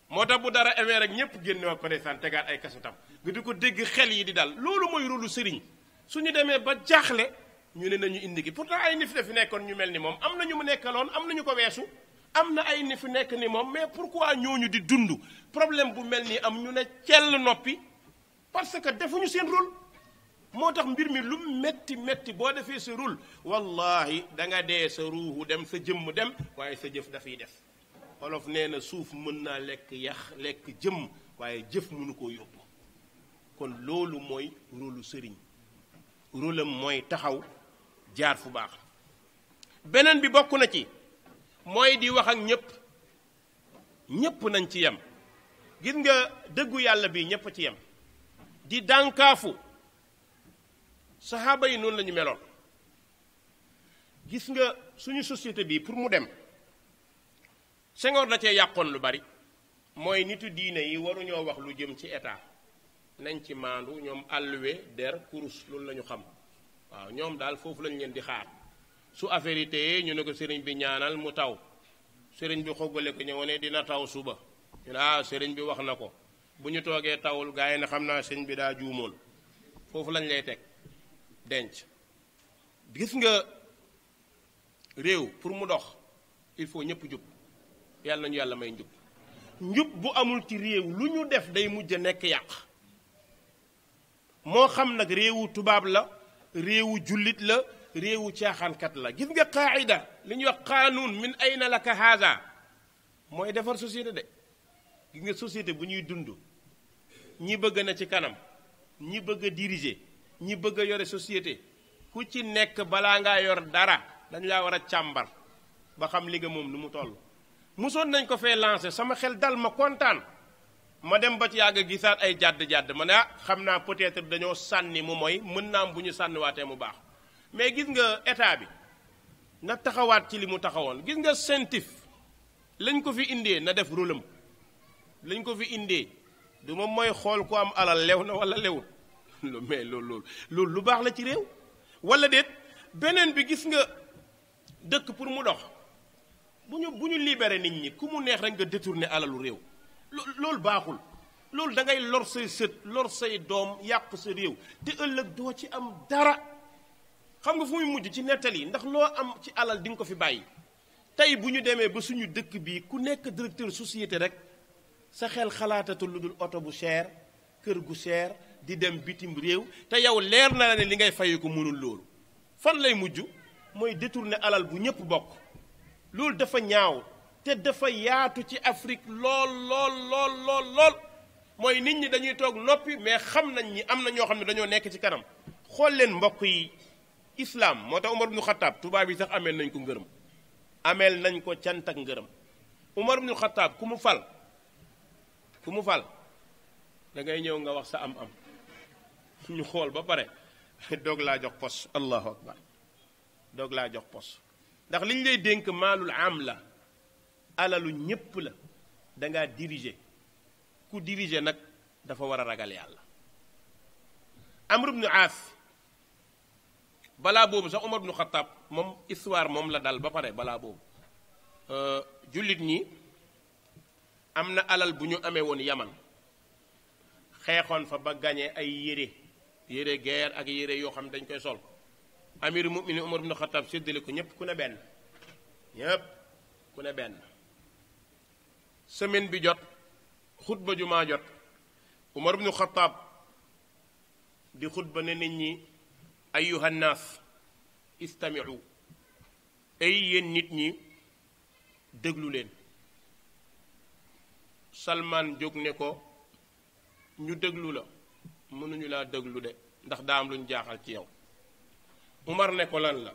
moo tax bu dara amee rek ñëpp génne wa président tegaat ay kasetam nga di ko dégg xel yi di dal loolu mooy rôlu sëriñ suñu demee ba jaaxle ñu ne nañu indi gi pourtant ay nit fi nekkoon ñu mel ni moom am na ñu mu nekkaloon am na ñu ko weesu am na ay nit fi nekk ni moom mais pourquoi ñooñu di dund problème bu mel ni am ñu ne cell noppi parce que defuñu seen rôle moo tax mbir mi lu metti metti boo defee sa rôle wallahi da nga dee sa ruuxu dem sa jëmm dem waaye sa jëf dafay def olof nee na suuf mën naa lekk yax lekk jëmm waaye jëf mënu koo yóbbu kon loolu mooy rôlu sëriñ rôlam mooy taxaw jaar fu baax beneen bi bokk na ci mooy di wax ak ñépp nañ ci yem gis nga dëggu yàlla bi ñépp ci yem di dànkaafu saxaaba yi noonu la ñu meloon gis nga suñu société bi pour mu dem Senghor da cee yàqoon lu bari mooy nitu diine yi waruñoo wax lu jëm ci état nañ ci maandu ñoom alluwe der kurus loolu la ñu xam waaw ñoom daal foofu lañ leen di xaar su affaire yi téye ñu ne ko sëriñ bi ñaanal mu taw sëriñ bi xoggale ko ñëw ne dina taw suba ñu ne sëriñ bi wax na ko bu ñu toogee tawul gaa yi ne xam naa sëriñ bi daa juumoon foofu lañ lay teg denc gis nga réew pour mu dox il faut ñëpp jub yàlla nañu yàlla may njub bu amul ci réew lu ñu def day mujj a nekk yàq moo xam nag réewu tubaab la réewu jullit la réewu caaxaankat la gis nga qaayida li ñuy wax qaanuun min ayna laka haada mooy defar société de gis nga société bu ñuy dund ñi bëgg na ci kanam ñi bëgg a diriger ñi bëgg a yore société ku ci nekk balaa ngaa yor dara dañu laa war a càmbar ba xam li nga moom nu mu toll musoon nañ ko fee lancé sama xel dal ma kontaan ma dem ba ci yàgg gisaat ay jàdd ma ne xam naa peut-être dañoo sànni mu mooy mën naa am bu ñu sànniwaatee mu baax mais gis nga état bi na taxawaat ci li mu taxawoon gis nga CENTIF lañ ko fi indee na def rôlam lañ ko fi indee du moom mooy xool ku am alal lew na wala lewut mais loolu lu baax la ci réew wala déet beneen bi gis nga dëkk pour mu dox bu ñu libéré nit ñi ku mu neex rek nga détourné alalu réew loolu baaxul loolu da ngay lor say sët lor say doom yàq sa réew te ëllëg doo ci am dara xam nga fu muy mujj ci nettali ndax loo am ci alal di nga ko fi bàyyi tey bu ñu demee ba suñu dëkk bi ku nekk directeur société rek sa xel xalaatatul lu dul oto bu cher kër gu cher di dem bitim réew te yow leer na la ne li ngay fay ko mënul loolu fan lay mujj mooy détourner alal bu ñëpp bokk loolu dafa ñaaw te dafa yaatu ci Afrique lool mooy nit ñi dañuy toog noppi mais xam nañ ñi am na ñoo xam ne dañoo nekk ci kanam xool leen mbokk yi islam moo tax Umar ibnu Xattaab tubaab yi sax ameel nañ ko ngërëm ameel nañ ko cant ak ngërëm Umar ibnu Xattaab ku mu fal da ngay ñëw nga wax sa am ñu xool ba pare doog laa jox pos allahu akbar doog laa jox pos ndax liñ lay dénk maalul am la alalu ñépp la dangaa diriger ku diriger nag dafa war a ragal yàlla Amr ibnu Aas balaa boobu sax Umar ibnu Xattaab moom histoire moom la dal ba pare balaa boobu jullit ñi am na alal bu ñu amee woon Yaman xeexoon fa ba gañe ay yére guerre ak yére yoo xam dañ koy sol amiru mu'minin Umar ibnu Xattaab séddale ko ñépp ku ne benn semaine bi jot xutba jumaa jot Umar ibnu Xattaab di xutba ne nit ñi ayyuha nnaas istami'u ay yéen nit ñi déglu leen Salmaan jóg ne ko ñu déglu la mënuñu laa déglu de ndax daa am lu ñu jaaxal ci yow Umar ne ko lan la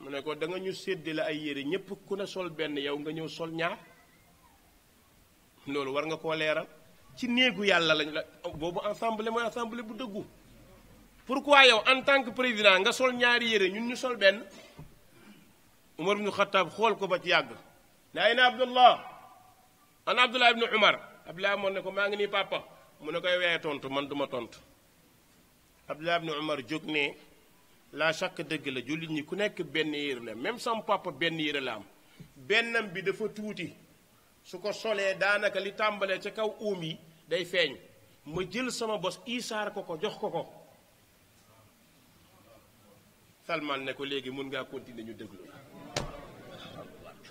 mu ne ko da nga ñu séddale ay yére ñépp ku ne sol benn yow nga ñëw sol ñaar loolu war nga koo leeral ci néegu yàlla lañ la boobu assemblée mooy assemblée bu dëggu pourquoi yow en tant que président nga sol ñaari yére ñun ñu sol benn Umar ibnu Xattaab xool ko ba ci yàgg ne ay na Abdullah ana Abdullah ibnu Umar Abdullah moo ne ko maa ngi nii papa mu ne koy weeye tontu man duma tontu Abdullah ibnu Umar jóg ne la chaque dëgg la jullit ñi ku nekk benn yére la même sama papa benn yére la am bennam bi dafa tuuti su ko solee daanaka li tàmbalee ca kaw uum yi day feeñ ma jël sama bos isaar ko jox ko Salman ne ko léegi mun ngaa continuer ñu déglu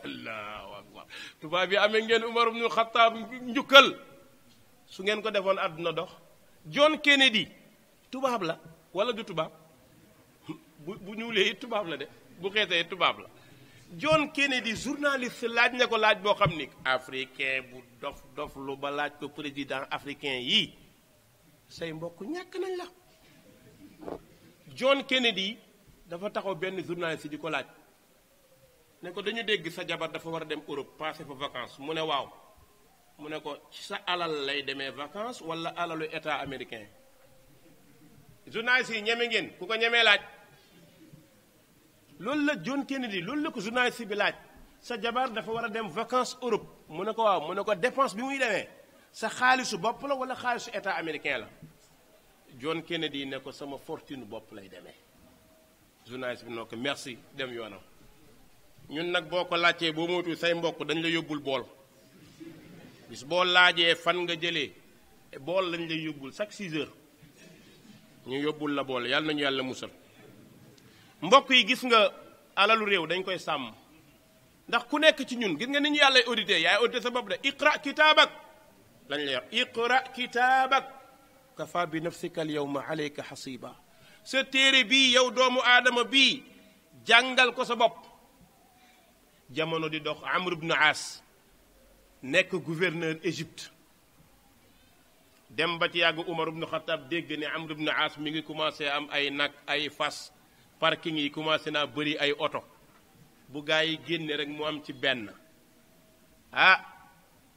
allahu akbar tubaab bi amee ngeen Umar ibnul Xattaab njukkal su ngeen ko defoon àdduna dox John Kennedy tubaab la wala du tubaab bu ñuulee it tubaab la de bu xeesee tubaab la John Kennedy journaliste laaj na ko laaj boo xam ni africain bu dof lu ba laaj ko président africain yii say mbokk ñàkk nañ la John Kennedy dafa taxaw benn journaliste di ko laaj ne ko dañu dégg sa jabar dafa war a dem Europe passer fa vacances mu ne waaw mu ne ko ci sa alal lay demee vacances wala alalu état américain journaliste yi ñeme ngeen ku ko ñemee laaj loolu la John Kennedy loolu la ko journaliste bi laaj sa jabar dafa war a dem vacances Europe mu ne ko waaw mu ne ko dépense bi muy demee sa xaalisu bopp la wala xaalisu état américain la John Kennedy ne ko sama fortune bopp lay demee journaliste bi noo ko merci dem yoonam ñun nag boo ko laajtee boo moytu say mbokk dañ la yóbbul bool bis boo laajee fan nga jëlee bool lañ lay yóbbul chaque 6 heures ñu yóbbul la bool yàlla nañu yàlla musal mbokk yi gis nga alalu réew dañ koy sàmm ndax ku nekk ci ñun gis nga ni ñu yàlla audité yaay audité sa bopp de iqra kitaabak lañ lay wax iqra kitaabak kafa bi nafsika al yawma alayka hasiba sa téere bii yow doomu aadama bii jàngal ko sa bopp jamono di dox Amr ibn As nekk gouverneur Égypte dem ba ci yàgg Umar ibn Khattab dégg ne Amr ibn As mi ngi commencé am ay nag ay fas parking yi commencé naa bëri ay oto bu gaa yi génne rek mu am ci benn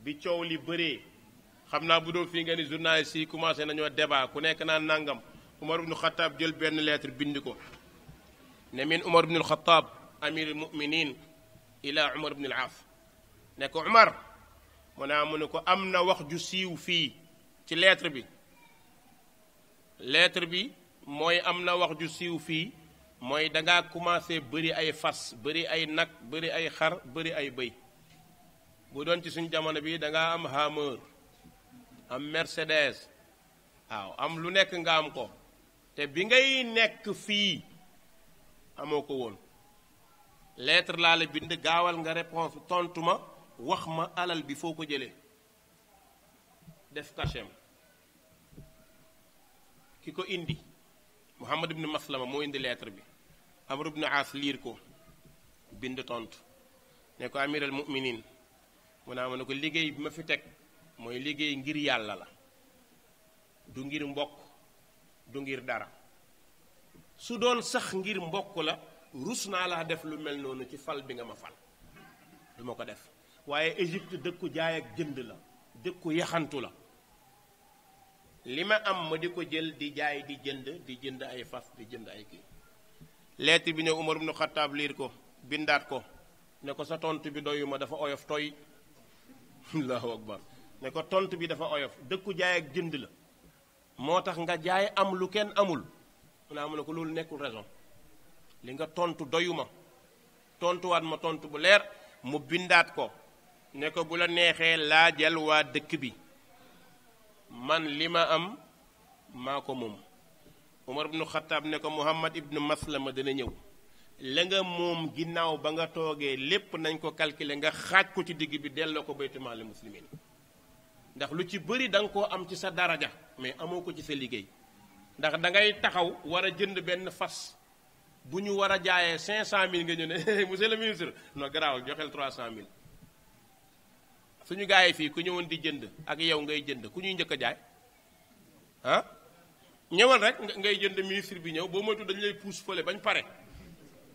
bi coow li bëree xam naa bu doon fii nga ni journaliste yi commencé nañoo débat ku nekk naa nangam Umar ibn Khattab jël benn lettre bind ko ne min Umar ibn Khattab amir al-mu'minin ila Umar ibn al-As ne ko Umar mu ne ko am na wax ju siiw fii ci lettre bi mooy am na wax ju siiw fii mooy dangaa commencé bëri ay fas bëri ay nag bëri ay xar bëri ay bëy bu doon ci suñu jamono bi dangaa am Hummer am Mercedes waaw am lu nekk nga am ko te bi ngay nekk fii amoo ko woon lettre laa la bind gaawal nga réponse tontu ma wax ma alal bi foo ko jëlee def kachem ki ko indi Muhammad ibn Maslama moo indi lettre bi Amr ibn As liir ko bind tontu ne ko amiral mu'minin mu naa ma ne ko liggéey bi ma fi teg mooy liggéey ngir yàlla la du ngir mbokk du ngir dara su doon sax ngir mbokk la rus naa laa def lu mel noonu ci fal bi nga ma fal du ma ko def waaye Égypte dëkku jaay ak jënd la dëkku yaxantu la li ma am ma di ko jël di jaay di jënd ay fas di jënd ay kii lettre bi ñëw Umar ibn Khattab liir ko bindaat ko ne ko sa tontu bi doyuma dafa oyof toy allahu akbar ne ko tontu bi dafa oyof dëkku jaay ak jënd la moo tax nga jaay am lu kenn amul mu ne ko loolu nekkul raison li nga tontu doyuma tontuwaat ma tontu bu leer mu bindaat ko ne ko bu la neexee laajal waa dëkk bi man li ma am maa ko moom Umar ibn Khattab ne ko Muhammad ibn Maslama dana ñëw la nga moom ginnaaw ba nga toogee lépp nañ ko calculer nga xaaj ko ci digg bi delloo ko baytu maal muslimin ndax lu ci bëri da nga koo am ci sa daraja mais amoo ko ci sa liggéey ndax da ngay taxaw war a jënd benn fas bu ñu war a jaayee 500000 nga ñëw ne monsieur le ministre non garaawal joxeel 300000 suñu gars yi fii ku ñëwoon di jënd ak yow ngay jënd ku ñuy njëkk a jaay ñëwal rek ngay jënd ministre bi ñëw boo moytu dañu lay puus fële bañ pare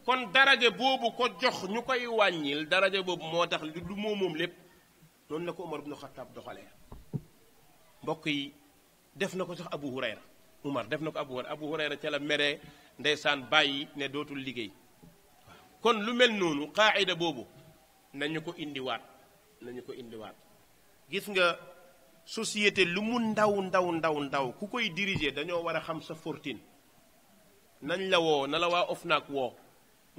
kon daraja boobu ko jox ñu koy wàññil daraja boobu moo tax lu moom lépp noonu la ko Umar ibn Khattab doxalee mbokk yi def na ko sax Abu Hurayra Umar def na ko Abu Hurayra ca la meree ndeysaan bàyyi ne dootul liggéey kon lu mel noonu qaayida boobu nañu ko indiwaat gis nga société lu mu ndaw ndaw ndaw ndaw ku koy diriger dañoo war a xam sa fortune nañ la woo na la waa OFNAC woo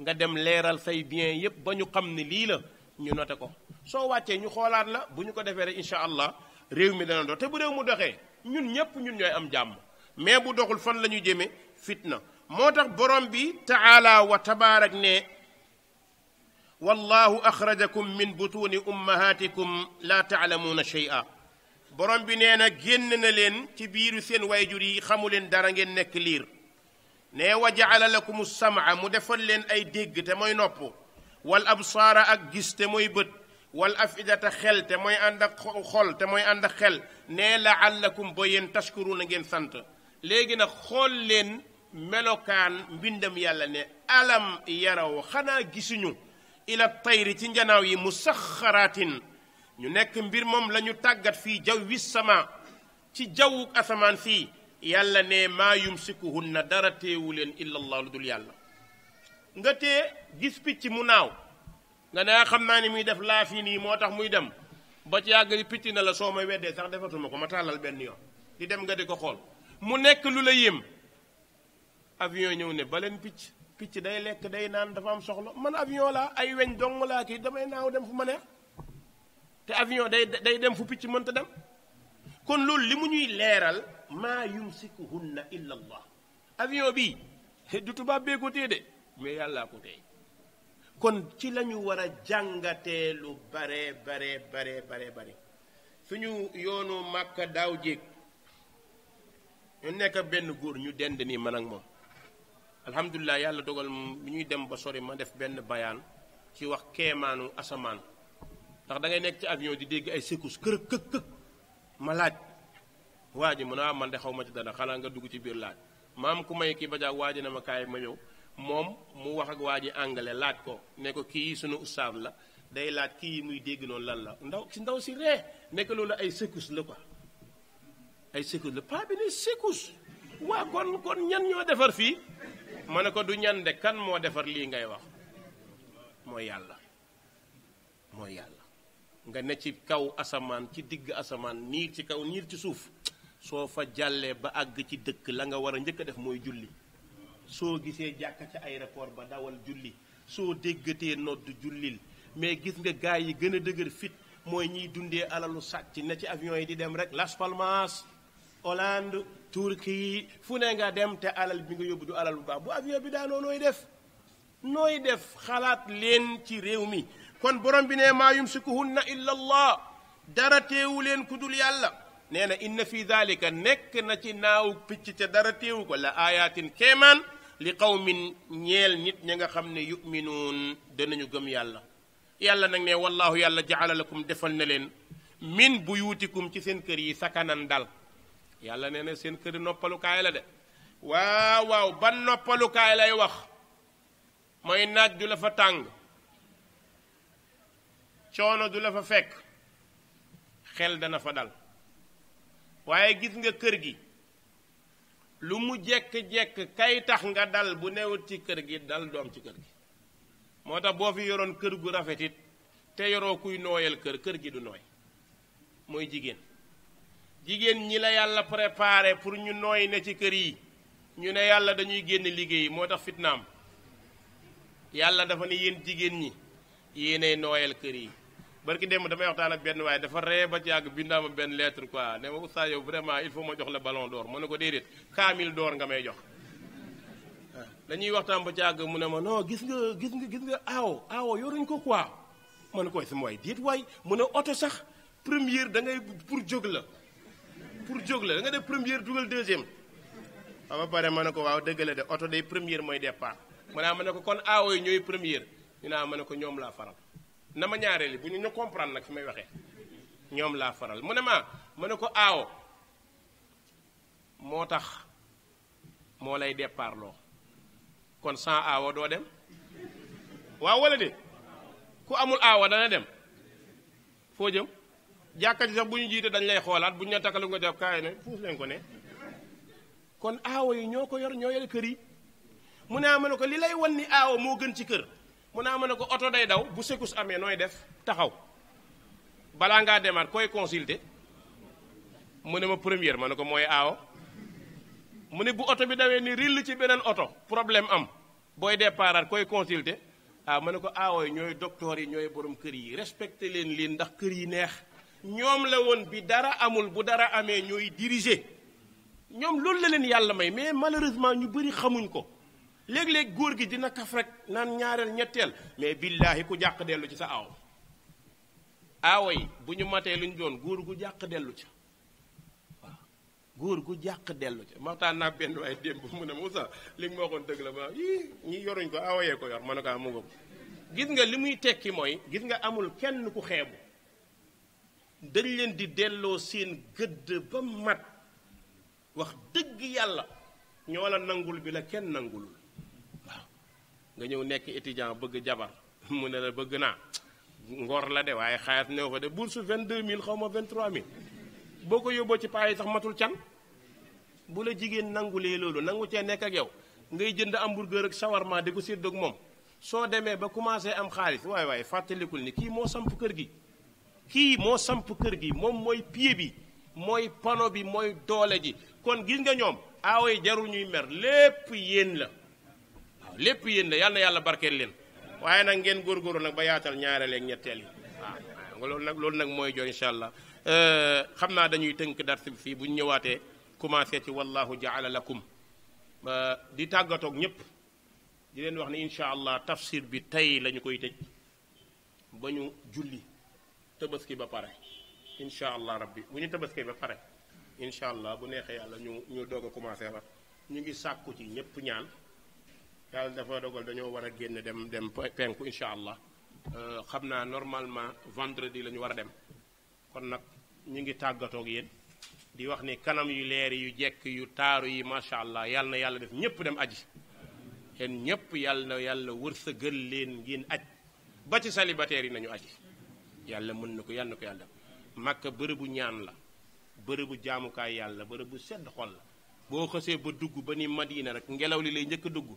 nga dem leeral say bien yépp ba ñu xam ne lii la ñu noté ko soo wàccee ñu xoolaat la bu ñu ko defee rek incha allah réew mi dana dox te bu réew mu doxee ñun ñépp ñun ñooy am jàmm mais bu doxul fan la ñu jëme fitna moo tax borom bi taala wa tabaarak ne wallahu axrajakum min butuni ummahatikum la taalamuuna shay'a borom bi nee na génn na leen ci biiru seen wayjur yi xamu leen dara ngeen nekk liir ne wa jaala lakum samaa mu defal leen ay dégg te mooy nopp wal absaara ak gis te mooy bët wal afidata xel te mooy ànd ak xol te mooy ànd ak xel ne laallakum ba yéen tashkuruna ngeen sant léegi nag xool leen melokaan mbindam yàlla ne alam yaraw xanaa gisuñu ila tayri ci njanaaw yi musaxaraatin ñu nekk mbir moom la ñu tàggat fii jawwi sama ci jawwuk asamaan fii yàlla ne maa yumsikuhunna dara teewu leen illa allah lu dul yàlla nga tee gis picc mu naaw nga ne xam naa ni muy def laa fii nii moo tax muy dem ba ci yàgg ni picc na la soo may weddee sax defatuma ko ma tàllal benn yoon di dem nga di ko xool mu nekk lu la yéem avion ñëw ne ba leen picc day lekk day naan dafa am soxla man avion laa ay weñ dong laa kii damay naaw dem fu ma neex te avion day dem fu picc mënta dem kon loolu li mu ñuy leeral maa yumsikuhunna illa allah avion bi du tubaab bee ko téye de mais yàllaa ko téye kon ci la ñu war a jàngatee lu bare suñu yoonu Màkka daaw jéeg ñu nekk benn góor ñu dend nii man ak moom alhamdulilah yàlla dogal bi ñuy dem ba sori ma def benn bayaan ci wax keemaanu asamaan ndax da ngay nekk ci avion di dégg ay secousses kërëk ma laaj waa ji mu ne man de xaw ma ci dara xanaa nga dugg ci biir laaj maam ku may kii ba jaag waa ji na ma kaay ma ñëw moom mu wax ak waa ji anglais laaj ko ne ko kii sunu ustaas la day laaj kii muy dégg noonu lan la ndaw si ree nekk loolu ay secousses la quoi ay secousses la pas bi ne secousses waa kon ñan ñoo defar fii ma ne ko du ñan de kan moo defar lii ngay wax mooy yàlla nga ne ci kaw asamaan ci digg asamaan niir ci kaw niir ci suuf soo fa jàllee ba àgg ci dëkk la nga war a njëkk a def mooy julli soo gisee jàkka ca aéroport ba dawal julli soo déggatee nodd jullil mais gis nga gaay yi gën a dëgër fit mooy ñiy dundee alalu sàcc ne ci avion yi di dem rek Las Palmas Hollande Turquie fu ne nga dem te alal bi nga yóbbu du alal bu baax bu avion bi daanoo nooy def xalaat leen ci réew mi kon borom bi ne maa yumsikuhunna illa allah dara teewu leen ku dul yàlla nee na inna fi dalika nekk na ci naaw picc ca dara teewu ko la ayatin kéemaan li qawmin ñeel nit ña nga xam ne yuminuun danañu gëm yàlla nag ne wallahu yàlla jaala lakum defal na leen min buyutikum ci seen kër yi sakanan dal yàlla nee na seen kër noppalukaay la de waaw ban noppalukaay lay wax mooy naaj du la fa tàng coono du la fa fekk xel dana fa dal waaye gis nga kër gi lu mu jekk-jekk kay tax nga dal bu newut ci kër gi dal doom ci kër gi moo tax boo fi yoroon kër gu rafetit te yoroo kuy nooyal kër gi du nooy mooy jigéen ñi la yàlla préparé pour ñu nooy ne ci kër yi ñu ne yàlla dañuy génn liggéey moo tax fitnaam yàlla dafa ne yéen jigéen ñi yéenay nooyal kër yi barki démb damay waxtaan ak benn waaye dafa ree ba ci yàgg bindaama benn lettre quoi ne ma oustaz yow vraiment il faut ma jox la ballon d'or ma ne ko déedéet kaamil d'or nga may jox dañuy waxtaan ba ci yàgg mu ne ma non gis nga aawo yoruñ ko quoi ma ne koy si mooy déet waay mu ne oto sax première da ngay pour jóg la da nga def première dugal deuxième ba pare ma ne ko waaw dëgg la de oto day première mooy départ ma ne ko kon aawo yi ñooy première ñu naa ma ne ko ñoom laa faral na ma ñaareeli bu ñu comprendre nag fi may waxee ñoom laa faral mu ne ma ne ko aawo moo tax moo lay départ loo kon sans aawo doo dem waaw wala de ku amul aawo dana dem foo jëm jàkka ji sax bu ñu jiite dañ lay xoolaat bu ñu ne takkalu nga def kaay ne fuuf leen ko ne kon aawo yi ñoo ko yor ñoo yore kër yi mu ne ma ne ko li lay wan ni aawo moo gën ci kër mu ne ma ne ko oto day daw bu secours amee nooy def taxaw balaa ngaa demaat koy consulter mu ne ma première ma ne ko mooy aawo mu ne bu oto bi dawee ni rill ci beneen oto problème am booy départaat koy consulter ma ne ko aawo yi ñooy docteur yi ñooy borom kër yi respecté leen ndax kër yi neex ñoom la woon bi dara amul bu dara amee ñooy diriger ñoom loolu la leen yàlla may mais malheureusement ñu bëri xamuñ ko léeg-léeg góor gi dina kaf rek naan ñaareel ñetteel mais billaahi ku jàq dellu ci sa aawo yi bu ñu matee lu ñu doon góor gu jàq dellu ca waaw góor gu jàq dellu ca waxtaan naa benn waaye démb mu ne Moussa li nga ma waxoon dëgg la ma ñi yoruñ ko aawo yee ko yor ma ne ko mu nga gis nga li muy tekki mooy gis nga amul kenn ku xeebu dañ leen di delloo seen gëdd ba mat wax dëgg yàlla ñoo la nangul bi la kenn nangulul waaw nga ñëw nekk étudiant bëgg jabar mu ne la bëgg naa ngor la de waaye xaalis new ko de bourse 22000 xaw ma 23000 boo ko yóbboo ci paa yi sax matul can bu la jigéen nangulee loolu nangu cee nekk ak yow ngay jënd hamburger ak shawarma di ko séddoog moom soo demee ba commencé am xaalis waaye fàttalikul ni kii moo samp kër gi moom mooy pied bi mooy pano bi mooy doole ji kon gis nga ñoom aawo yi jarul ñuy mer lépp yéen la waaw lépp yéen la yàlla na yàlla barkeel leen waaye nag ngeen góorgóorlu nag ba yaatal ñaareel ak ñetteel yi waaw loolu nag mooy jox incha allah xam naa dañuy tënk dars bi fii bu ñu ñëwaatee commencé ci wallahu jaala lakum di tàggatoog ñëpp di leen wax ne incha allah tafsir bi tey la ñu koy tëj ba ñu julli tabaski ba pare incha allah rabbi bu ñu tabaski ba pare incha allah bu neexee yàlla ñu doog a commencé ba ñu ngi sàkku ci ñëpp ñaan yàlla dafa dogal dañoo war a génn dem penku incha allah xam naa normalement vendredi la ñu war a dem kon nag ñu ngi tàggatoog yéen di wax ni kanam yu leer yu jekk yu taaru yi macha allah yàlla na yàlla def ñëpp dem aji yéen ñëpp yàlla na yàlla wërsëgal leen ngeen aj ba ci célibataire yi nañu aji yàlla mën na ko yàlla na ko yàlla Makka bërëbu ñaan la bërëbu jaamukaay yàlla bërëbu sedd xol la boo xësee ba dugg ba ni Madina rek ngelaw li lay njëkk a dugg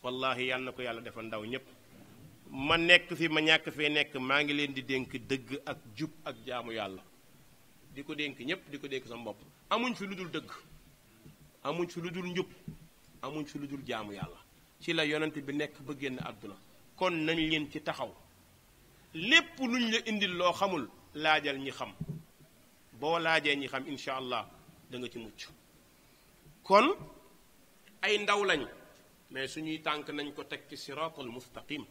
wallahi yàlla na ko yàlla defal ndaw ñëpp ma nekk fi ma ñàkk fee nekk maa ngi leen di dénk dëgg ak jub ak jaamu yàlla di ko dénk ñëpp di ko dénk sama bopp amuñ fi lu dul dëgg amuñ fi lu dul njub amuñ fi lu dul jaamu yàlla ci la yonent bi nekk ba génn àdduna kon nañ leen ci taxaw lépp luñ la indil loo xamul laajal ñi xam boo laajee ñi xam incha allah da nga ci mucc kon ay ndaw lañ mais suñuy tànk nañ ko teg ci siraatal mustaqim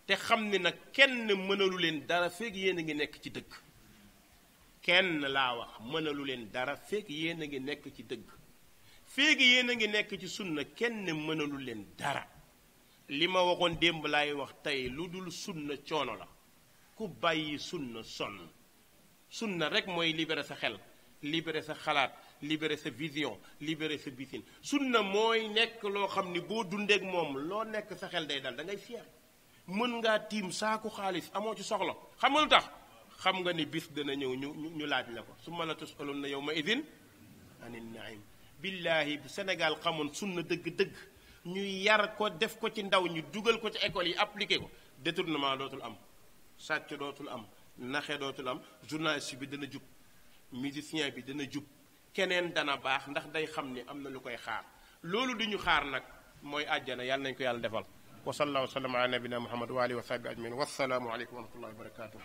te xam ne nag kenn mënalu leen dara feeg yéen a ngi nekk ci dëgg kenn laa wax mënalu leen dara feeg yéen a ngi nekk ci dëgg feeg yéen a ngi nekk ci sunna kenn mënalu leen dara li ma waxoon démb laay wax tey lu dul sunna coono la ku bàyyi sunna sonn sunna rek mooy libérer sa xel libérer sa xalaat libérer sa vision libérer sa bisin sunna mooy nekk loo xam ni boo dundeek moom loo nekk sa xel day dal da ngay fier mën ngaa tiim saaku xaalis amoo ci soxla xam nga lu tax xam nga ni bis dana ñëw ñu laaj la ko su ma la tusalun na yow ma idin anin naim billaahi bu Sénégal xamoon sunna dëgg-dëgg ñu yar ko def ko ci ndaw ñu dugal ko ci école yi appliqué ko détournement dootul am sàcc dootul am naxe dootul am journaliste bi dana jub musicien bi dana jub keneen dana baax ndax day xam ni am na lu koy xaar loolu du ñu xaar nag mooy àjjana yàlla nañu ko yàlla defal wa sallallahu wa sallam ala nabina muhammad wa alihi wa sahbi ajmain wassalaamu aleykum wa rahmatullahi wa barakatuh